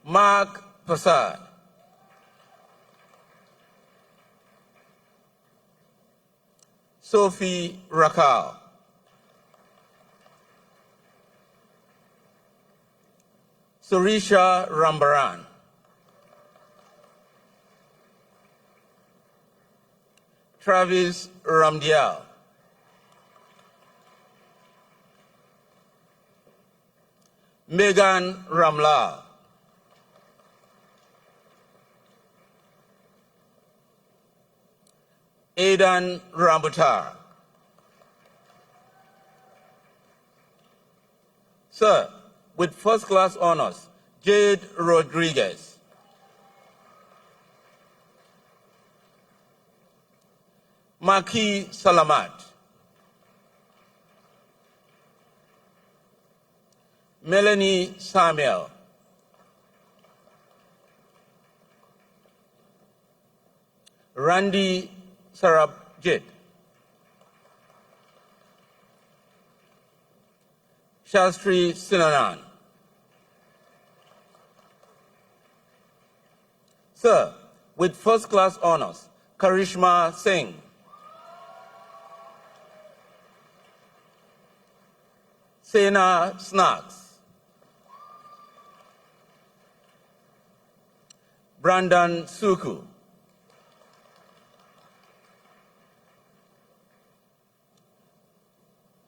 Mark Passad, Sophie Rakal, Surisha Rambaran, Travis Ramdial, Megan Ramlal, Aidan Rambutar. Sir, with first-class honors, Jade Rodriguez, Maki Salamat, Melanie Samuel, Randy Sarabjit, Shastri Sinanan. Sir, with first-class honors, Karishma Singh, Sena Snacks, Brandon Suku,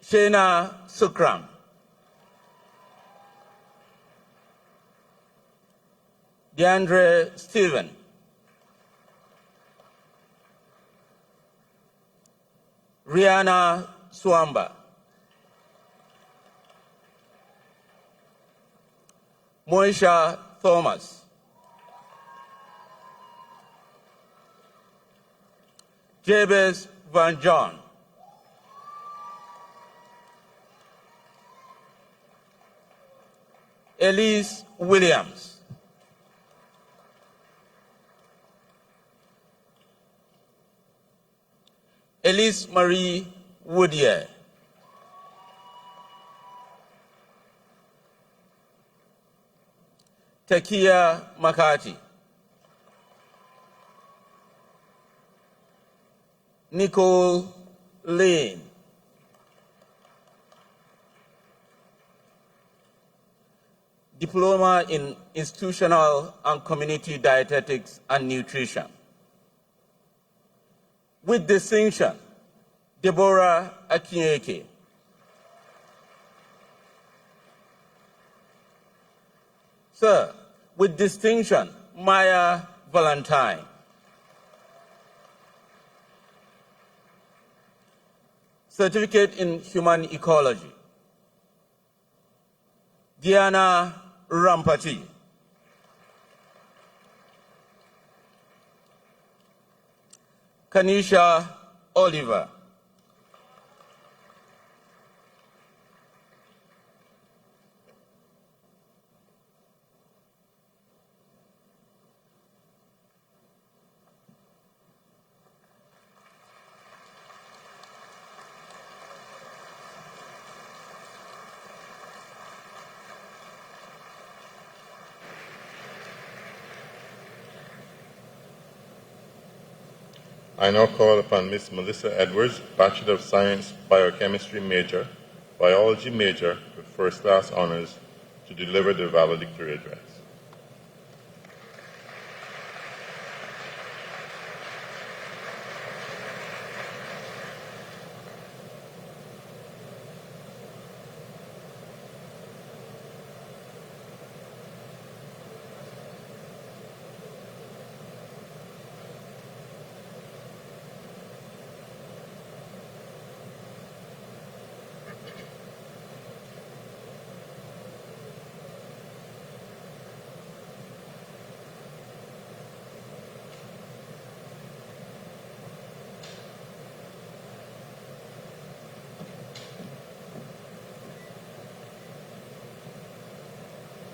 Shena Sukram, DeAndre Steven, Rihanna Swamba, Moisha Thomas, Jabez Van John, Elise Williams, Elise Marie Woodier, Takia Makati, Nicole Lane, Diploma in Institutional and Community Dietetics and Nutrition. With distinction, Deborah Akinyeke, Sir, with distinction, Maya Valentine, Certificate in Human Ecology, Diana Rampati, Kanisha Oliver, I now call upon Ms. Melissa Edwards, Bachelor of Science, Biochemistry major, Biology major with first-class honors, to deliver the valedictory address.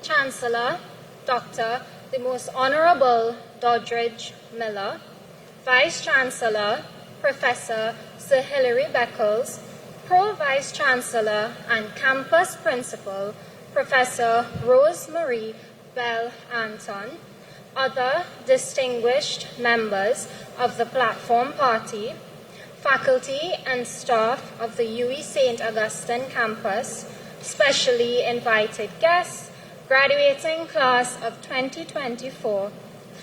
Chancellor, Dr. the Most Honorable Doddridge Miller, Vice Chancellor, Professor Sir Hilary Beckles, Pro-Vice Chancellor and Campus Principal, Professor Rosemarie Bell Anton, other distinguished members of the Platform Party, faculty and staff of the UWI St. Augustine campus, specially invited guests, graduating class of 2024,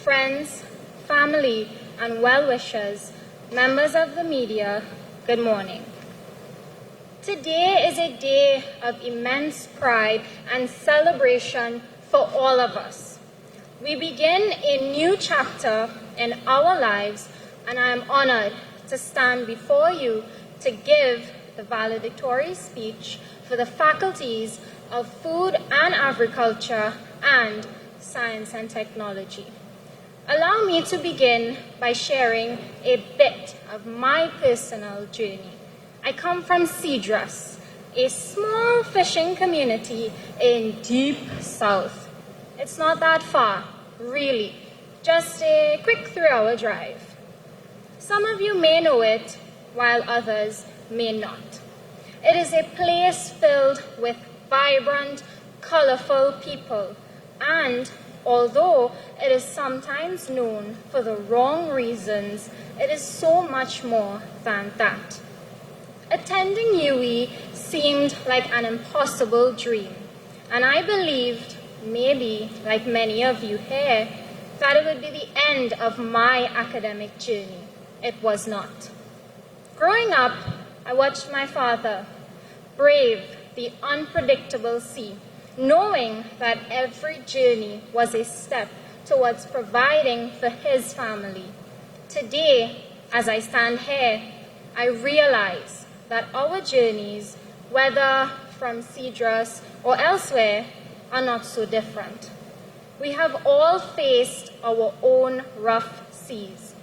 friends, family, and well-wishers, members of the media, good morning. Today is a day of immense pride and celebration for all of us. We begin a new chapter in our lives, and I am honored to stand before you to give the valedictory speech for the faculties of Food and Agriculture and Science and Technology. Allow me to begin by sharing a bit of my personal journey. I come from Cedrus, a small fishing community in deep south. It's not that far, really, just a quick 3-hour drive. Some of you may know it, while others may not. It is a place filled with vibrant, colorful people, and although it is sometimes known for the wrong reasons, it is so much more than that. Attending UWI seemed like an impossible dream, and I believed, maybe like many of you here, that it would be the end of my academic journey. It was not. Growing up, I watched my father brave the unpredictable sea, knowing that every journey was a step towards providing for his family. Today, as I stand here, I realize that our journeys, whether from Cedrus or elsewhere, are not so different. We have all faced our own rough seas,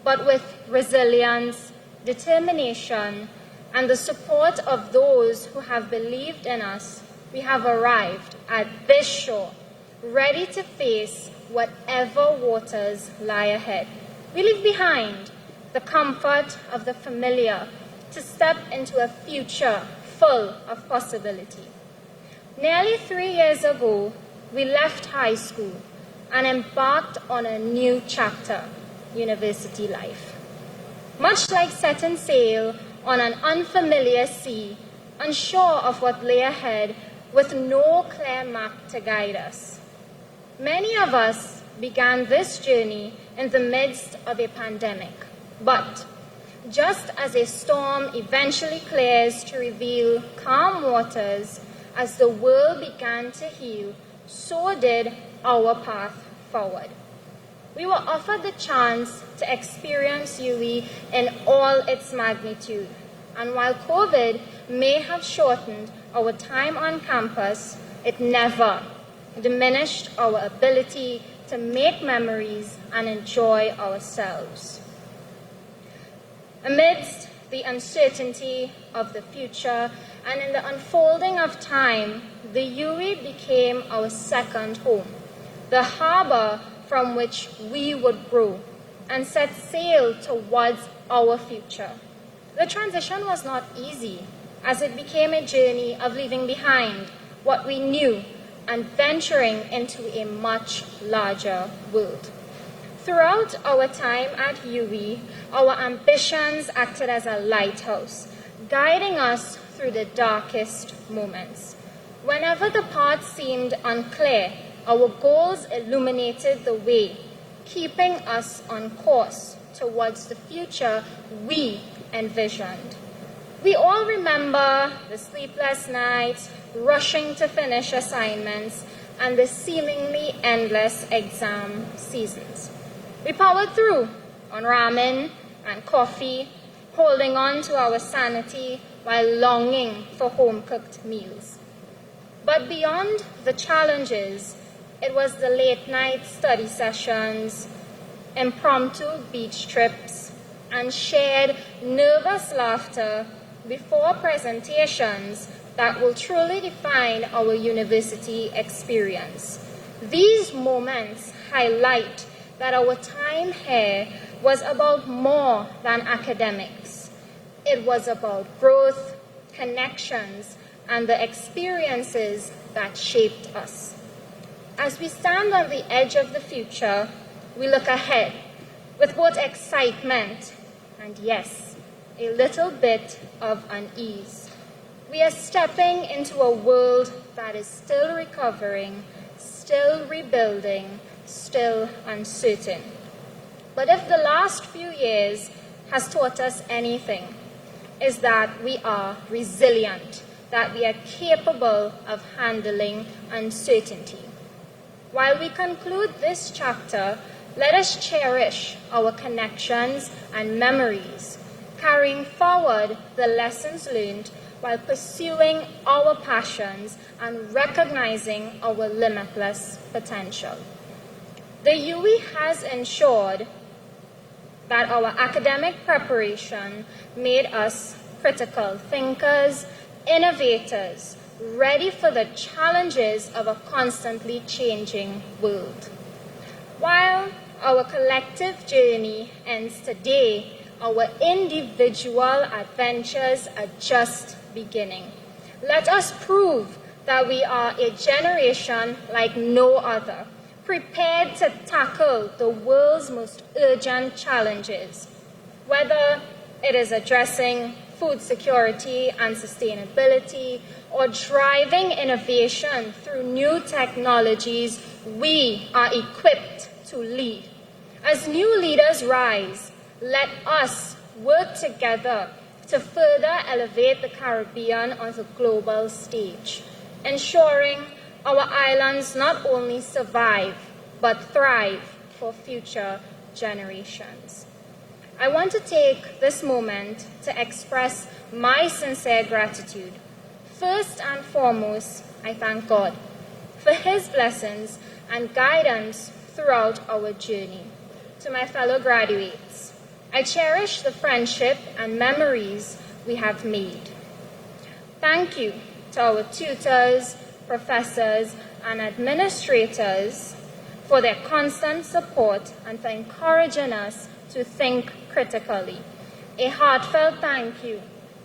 but with resilience, determination, and the support of those who have believed in us, we have arrived at this shore, ready to face whatever waters lie ahead. We leave behind the comfort of the familiar to step into a future full of possibility. Nearly 3 years ago, we left high school and embarked on a new chapter, university life. Much like setting sail on an unfamiliar sea, unsure of what lay ahead, with no clear map to guide us. Many of us began this journey in the midst of a pandemic, but just as a storm eventually clears to reveal calm waters, as the world began to heal, so did our path forward. We were offered the chance to experience UWI in all its magnitude, and while COVID may have shortened our time on campus, it never diminished our ability to make memories and enjoy ourselves. Amidst the uncertainty of the future and in the unfolding of time, the UWI became our second home, the harbor from which we would grow and set sail towards our future. The transition was not easy, as it became a journey of leaving behind what we knew and venturing into a much larger world. Throughout our time at UWI, our ambitions acted as a lighthouse, guiding us through the darkest moments. Whenever the path seemed unclear, our goals illuminated the way, keeping us on course towards the future we envisioned. We all remember the sleepless nights, rushing to finish assignments, and the seemingly endless exam seasons. We powered through on ramen and coffee, holding on to our sanity while longing for home-cooked meals. But beyond the challenges, it was the late-night study sessions, impromptu beach trips, and shared nervous laughter before presentations that will truly define our university experience. These moments highlight that our time here was about more than academics. It was about growth, connections, and the experiences that shaped us. As we stand on the edge of the future, we look ahead with both excitement and, yes, a little bit of unease. We are stepping into a world that is still recovering, still rebuilding, still uncertain. But if the last few years has taught us anything, is that we are resilient, that we are capable of handling uncertainty. While we conclude this chapter, let us cherish our connections and memories, carrying forward the lessons learned while pursuing our passions and recognizing our limitless potential. The UWI has ensured that our academic preparation made us critical thinkers, innovators, ready for the challenges of a constantly changing world. While our collective journey ends today, our individual adventures are just beginning. Let us prove that we are a generation like no other, prepared to tackle the world's most urgent challenges, whether it is addressing food security and sustainability or driving innovation through new technologies. We are equipped to lead. As new leaders rise, let us work together to further elevate the Caribbean on the global stage, ensuring our islands not only survive, but thrive for future generations. I want to take this moment to express my sincere gratitude. First and foremost, I thank God for His blessings and guidance throughout our journey. To my fellow graduates, I cherish the friendship and memories we have made. Thank you to our tutors, professors, and administrators for their constant support and for encouraging us to think critically. A heartfelt thank you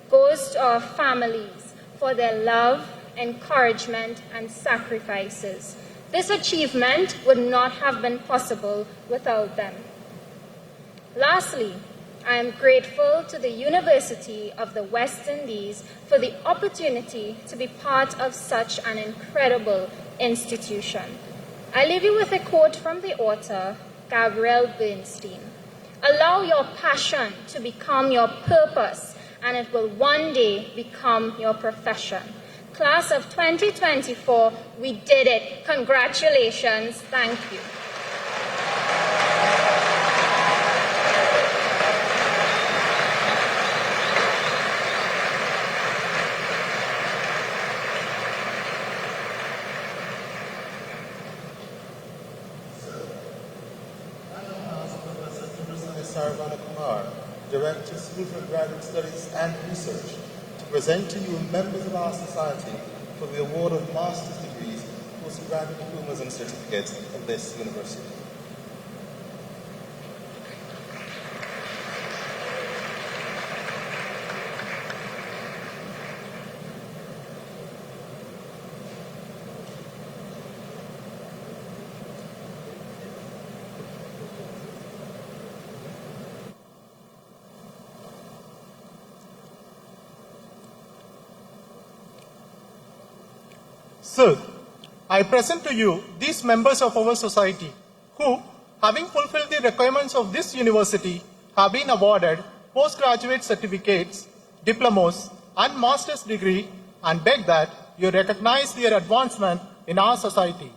goes to our families for their love, encouragement, and sacrifices. This achievement would not have been possible without them. Lastly, I am grateful to the University of the West Indies for the opportunity to be part of such an incredible institution. I leave you with a quote from the author, Gabrielle Bernstein. Allow your passion to become your purpose, and it will one day become your profession. Class of 2024, we did it. Congratulations. Thank you. Director, School for Graduate Studies and Research, to present to you members of our society for the award of master's degrees, postgraduate diplomas and certificates of this university. Sir, I present to you these members of our society who, having fulfilled the requirements of this university, have been awarded postgraduate certificates, diplomas, and master's degree, and beg that you recognize their advancement in our society.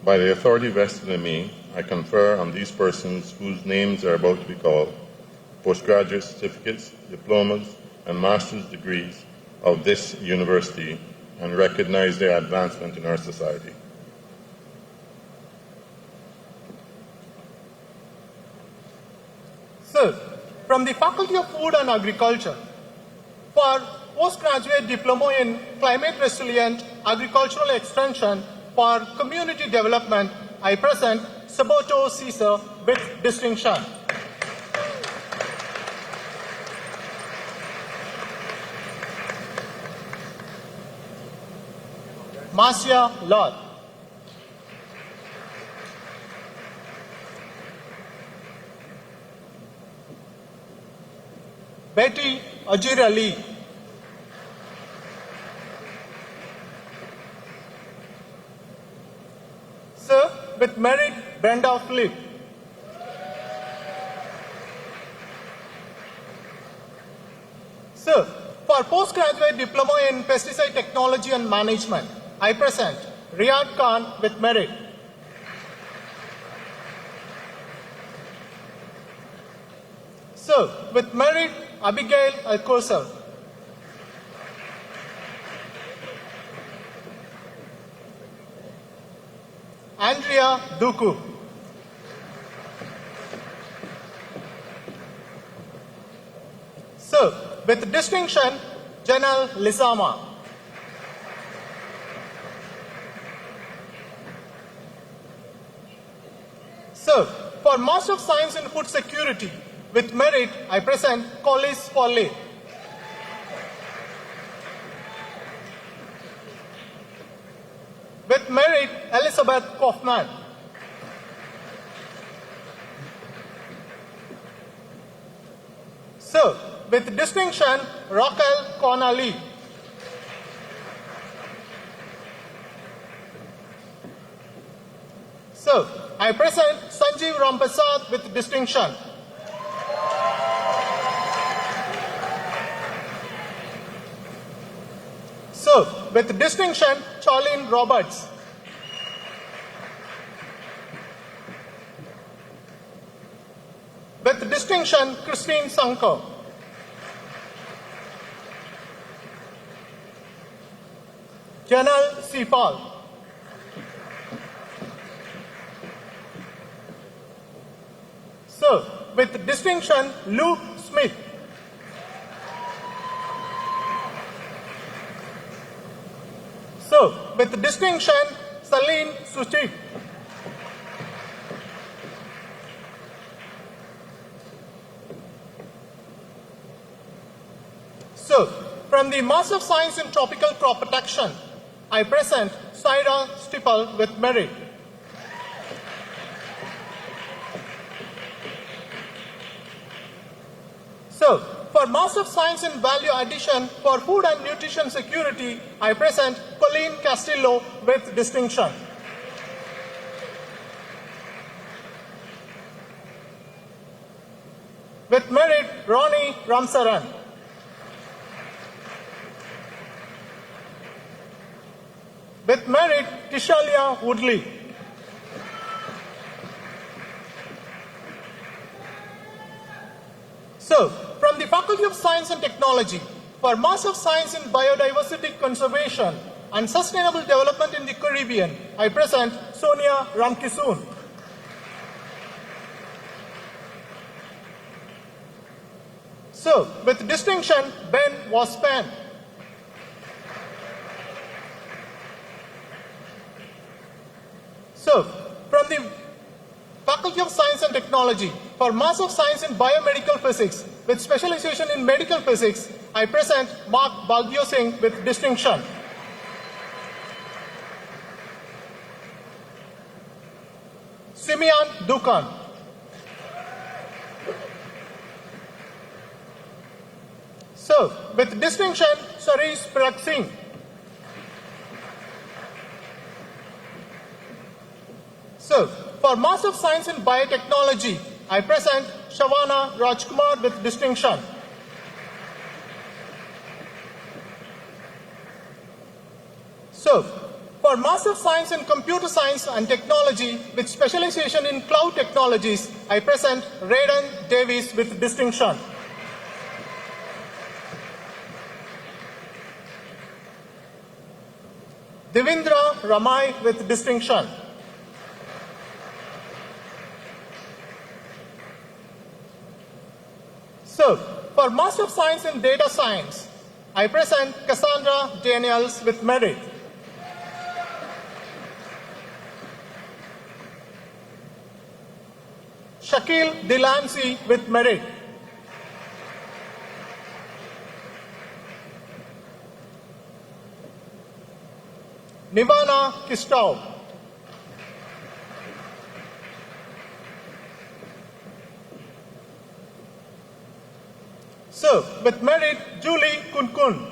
By the authority vested in me, I confer on these persons whose names are about to be called postgraduate certificates, diplomas, and master's degrees of this university and recognize their advancement in our society. Sir, from the Faculty of Food and Agriculture, for postgraduate diploma in climate resilient agricultural extension for community development, I present Sabato Caesar with distinction. Marcia Lord. Betty Ajira Lee. Sir, with merit, Brenda Philip. Sir, for postgraduate diploma in pesticide technology and management, I present Riyad Khan with merit. Sir, with merit, Abigail Alcocer. Andrea Duku. Sir, with distinction, Janal Lizama. Sir, for Master of Science in Food Security, with merit, I present Collis Foley. With merit, Elizabeth Kaufman. Sir, with distinction, Raquel Connolly. Sir, I present Sanjeev Rampasad with distinction. Sir, with distinction, Charlene Roberts. With distinction, Christine Sanko. Janal Sipal. Sir, with distinction, Luke Smith. Sir, with distinction, Saleen Suchi. Sir, from From the Master of Science in Tropical Crop Protection, I present Saira Stipal with merit. So, for Master of Science in Value Addition for Food and Nutrition Security, I present Colleen Castillo with distinction. With merit, Ronnie Ramsaran. With merit, Tishalia Woodley. So, from the Faculty of Science and Technology, for Master of Science in Biodiversity Conservation and Sustainable Development in the Caribbean, I present Sonia Ramkisoon. So, with distinction, Ben Waspan. So, from the Faculty of Science and Technology, for Master of Science in Biomedical Physics with specialization in Medical Physics, I present Mark Balbio Singh with distinction. Simeon Dukan. So, with distinction, Saris Prak Singh. So, for Master of Science in Biotechnology, I present Shavana Rajkumar with distinction. So, for Master of Science in Computer Science and Technology with specialization in Cloud Technologies, I present Rayden Davies with distinction. Devindra Ramai with distinction. So, for Master of Science in Data Science, I present Cassandra Daniels with merit. Shakil Delancey with merit. Nivana Kistov. So, with merit, Julie Kunkun.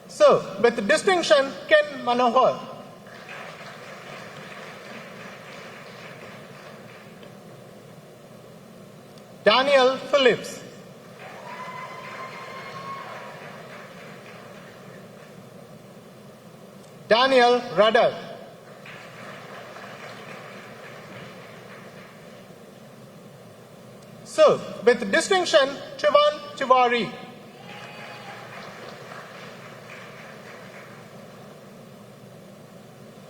So, with distinction, Ken Manohar. Daniel Phillips. Daniel Rudder. So, with distinction, Trivan Tiwari.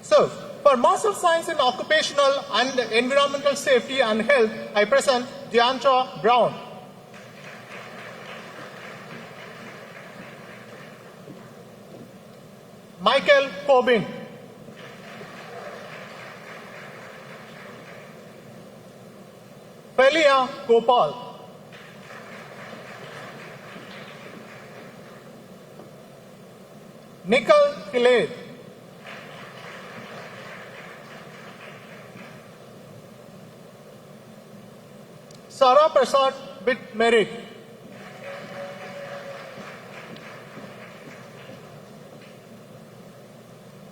So, for Master of Science in Occupational and Environmental Safety and Health, I present Deantra Brown. Michael Corbin. Felia Gopal. Nicole Kilade. Sarah Prasad with merit.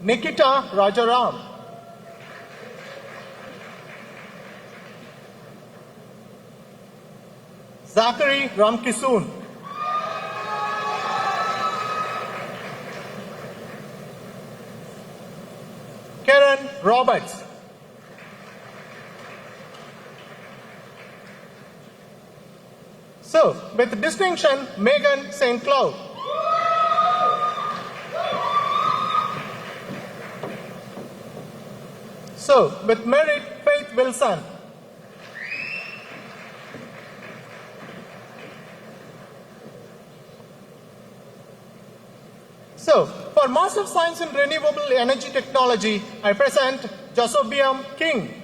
Nikita Rajaram. Zachary Ramkisoon. Karen Roberts. So, with distinction, Megan St. Cloud. So, with merit, Faith Wilson. So, for Master of Science in Renewable Energy Technology, I present Josobium King.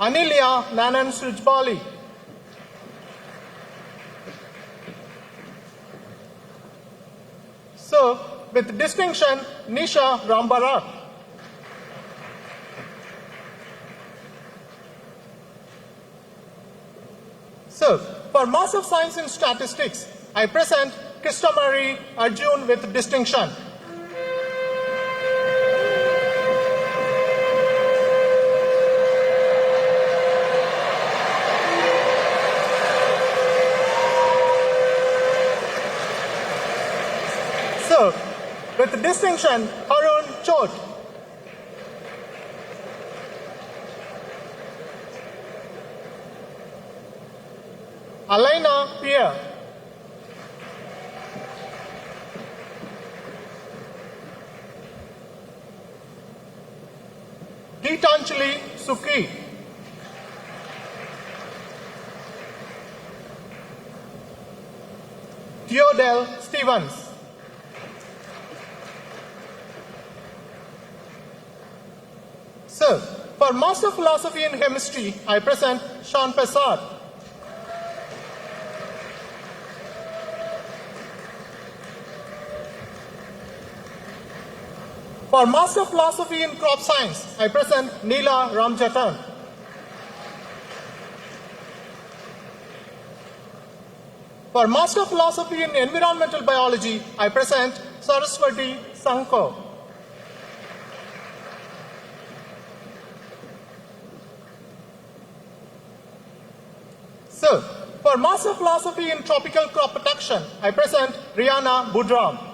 Anilya Nanan Sujbali. Serve with distinction Nisha Rambarat. Serve for Master of Science in Statistics, I present Kristomari Arjun with distinction. Serve with distinction Harun Chot. Alaina Pierre. Geetanjali Sukhi. Theodel Stevens. Sir, for Master of Philosophy in Chemistry, I present Sean Pessard. For Master of Philosophy in Crop Science, I present Neela Ramjatan. For Master of Philosophy in Environmental Biology, I present Saraswati Sanko. Sir, for Master of Philosophy in Tropical Crop Protection, I present Rihanna Budram.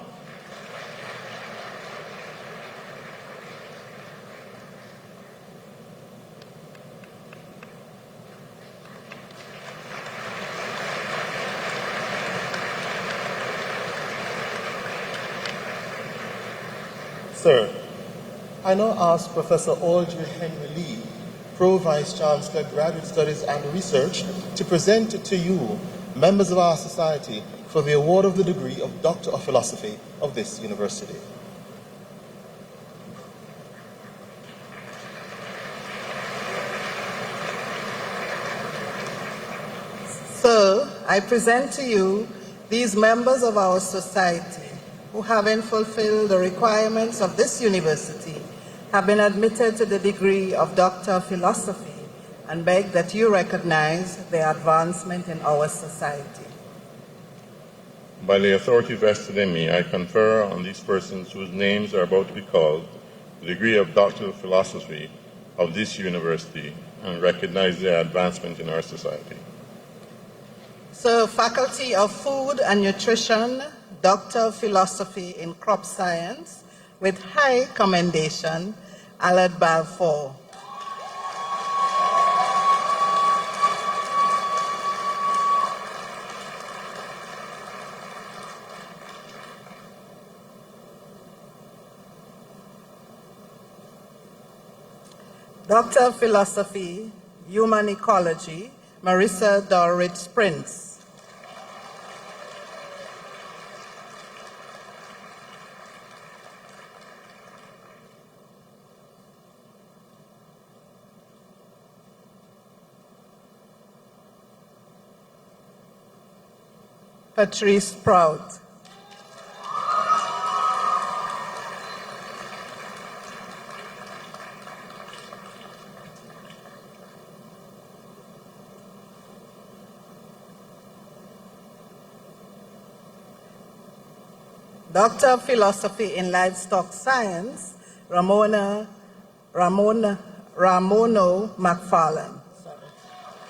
Sir, I now ask Professor Audrey Henry Lee, Pro Vice Chancellor, Graduate Studies and Research, to present to you, members of our society, for the award of the degree of Doctor of Philosophy of this university. Sir, I present to you these members of our society who, having fulfilled the requirements of this university, have been admitted to the degree of Doctor of Philosophy, and beg that you recognize their advancement in our society. By the authority vested in me, I confer on these persons whose names are about to be called the degree of Doctor of Philosophy of this university and recognize their advancement in our society. So, Faculty of Food and Nutrition, Doctor of Philosophy in Crop Science, with high commendation, Alad Balfour. Doctor of Philosophy, Human Ecology, Marissa Dorrit Prince. Patrice Prout. Doctor of Philosophy in Livestock Science, Ramono McFarlane.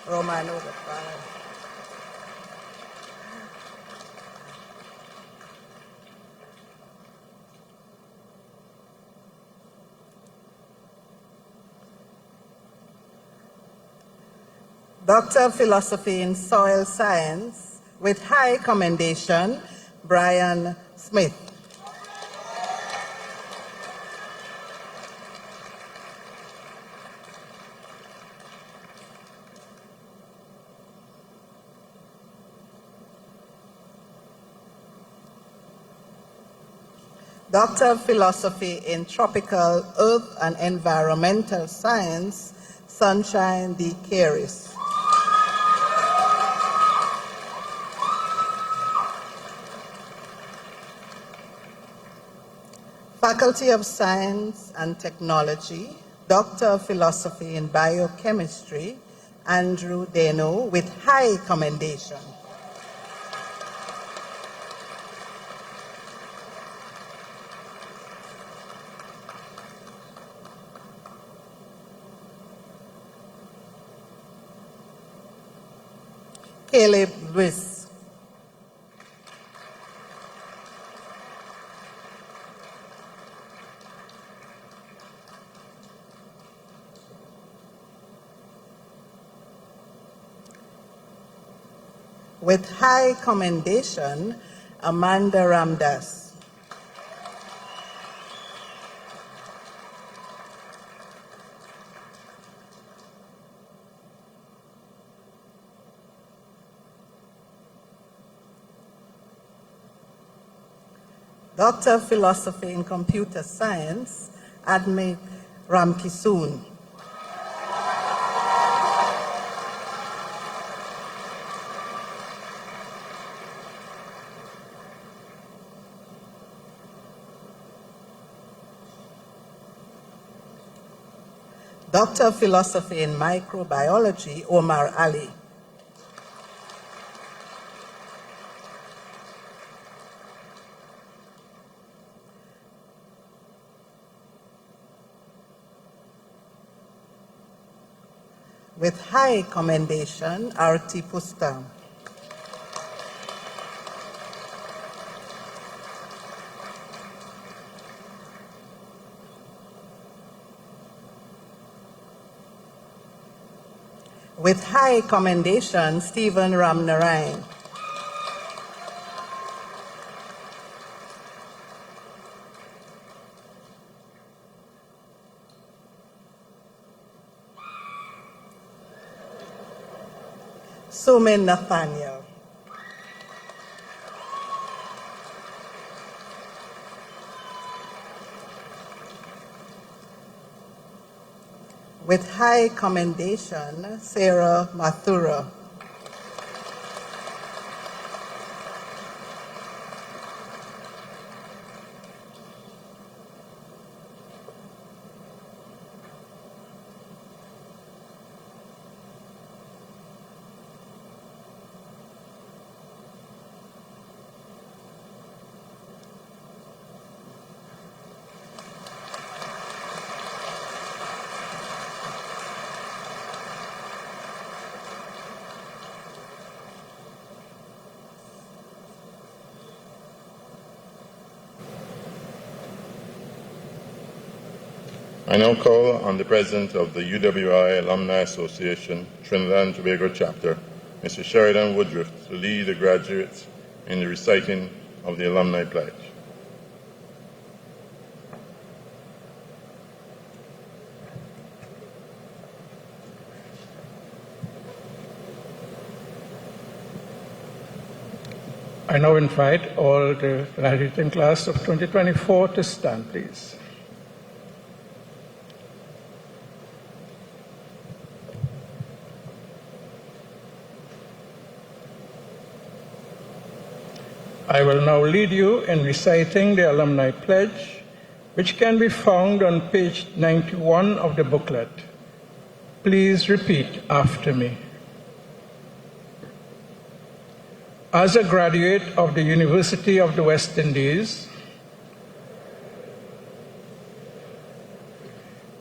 Romano McFarlane. Doctor of Philosophy in Soil Science, with high commendation, Brian Smith. Doctor of Philosophy in Tropical Earth and Environmental Science, Sunshine D. Caris. Faculty of Science and Technology, Doctor of Philosophy in Biochemistry, Andrew Deno, with high commendation. Caleb Lewis. With high commendation, Amanda Ramdas. Doctor of Philosophy in Computer Science, Admit Ramkisoon. Doctor of Philosophy in Microbiology, Omar Ali. With high commendation, Arti Pusta. With high commendation, Stephen Ramnarayan. Sumin Nathaniel. With high commendation, Sarah Mathura. I now call on the President of the UWI Alumni Association, Trinidad and Tobago Chapter, Mr. Sheridan Woodruff, to lead the graduates in the reciting of the Alumni Pledge. I now invite all the graduating class of 2024 to stand, please. I will now lead you in reciting the Alumni Pledge, which can be found on page 91 of the booklet. Please repeat after me. As a graduate of the University of the West Indies,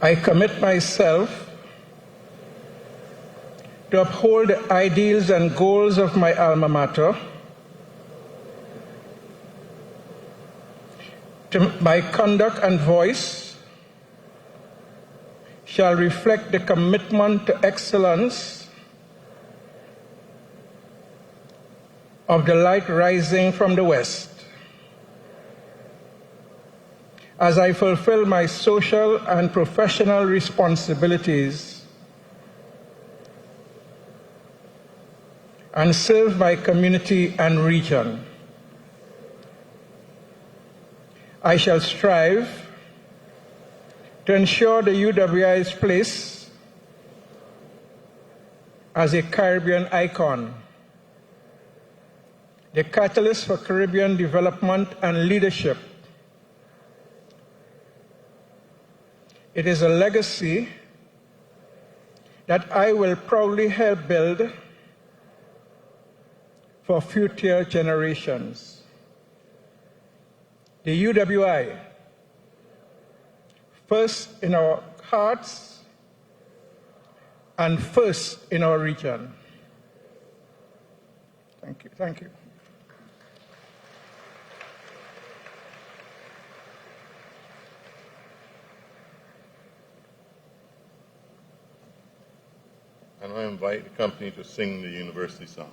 I commit myself to uphold the ideals and goals of my alma mater. My conduct and voice shall reflect the commitment to excellence of the light rising from the West. As I fulfill my social and professional responsibilities and serve my community and region, I shall strive to ensure the UWI's place as a Caribbean icon, the catalyst for Caribbean development and leadership. It is a legacy that I will proudly help build for future generations. The UWI, first in our hearts and first in our region. Thank you. Thank you. And I invite the company to sing the university song.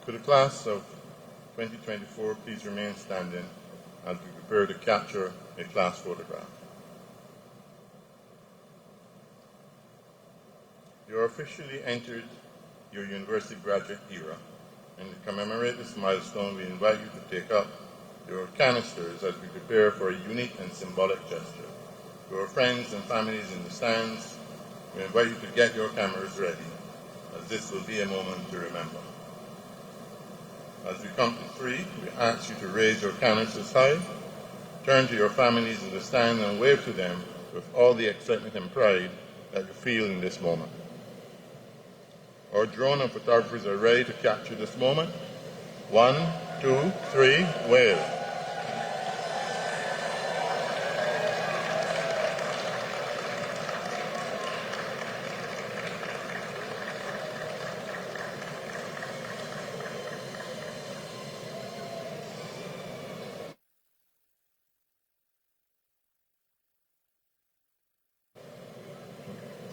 Could the class of 2024 please remain standing as we prepare to capture a class photograph. You are officially entered your university graduate era, and to commemorate this milestone, we invite you to take up your canisters as we prepare for a unique and symbolic gesture. To our friends and families in the stands, we invite you to get your cameras ready, as this will be a moment to remember. As we come to 3, we ask you to raise your canisters high, turn to your families in the stand and wave to them with all the excitement and pride that you feel in this moment. Our drone and photographers are ready to capture this moment. 1, 2, 3, wave.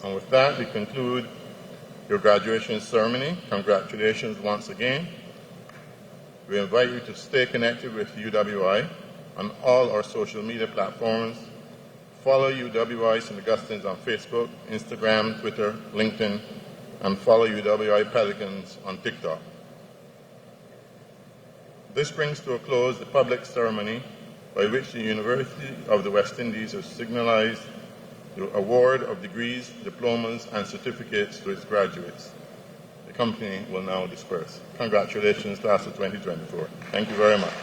And with that, we conclude your graduation ceremony. Congratulations once again. We invite you to stay connected with UWI on all our social media platforms. Follow UWI St. Augustine's on Facebook, Instagram, Twitter, LinkedIn, and follow UWI Pelicans on TikTok. This brings to a close the public ceremony by which the University of the West Indies has signalized the award of degrees, diplomas, and certificates to its graduates. The company will now disperse. Congratulations, class of 2024. Thank you very much.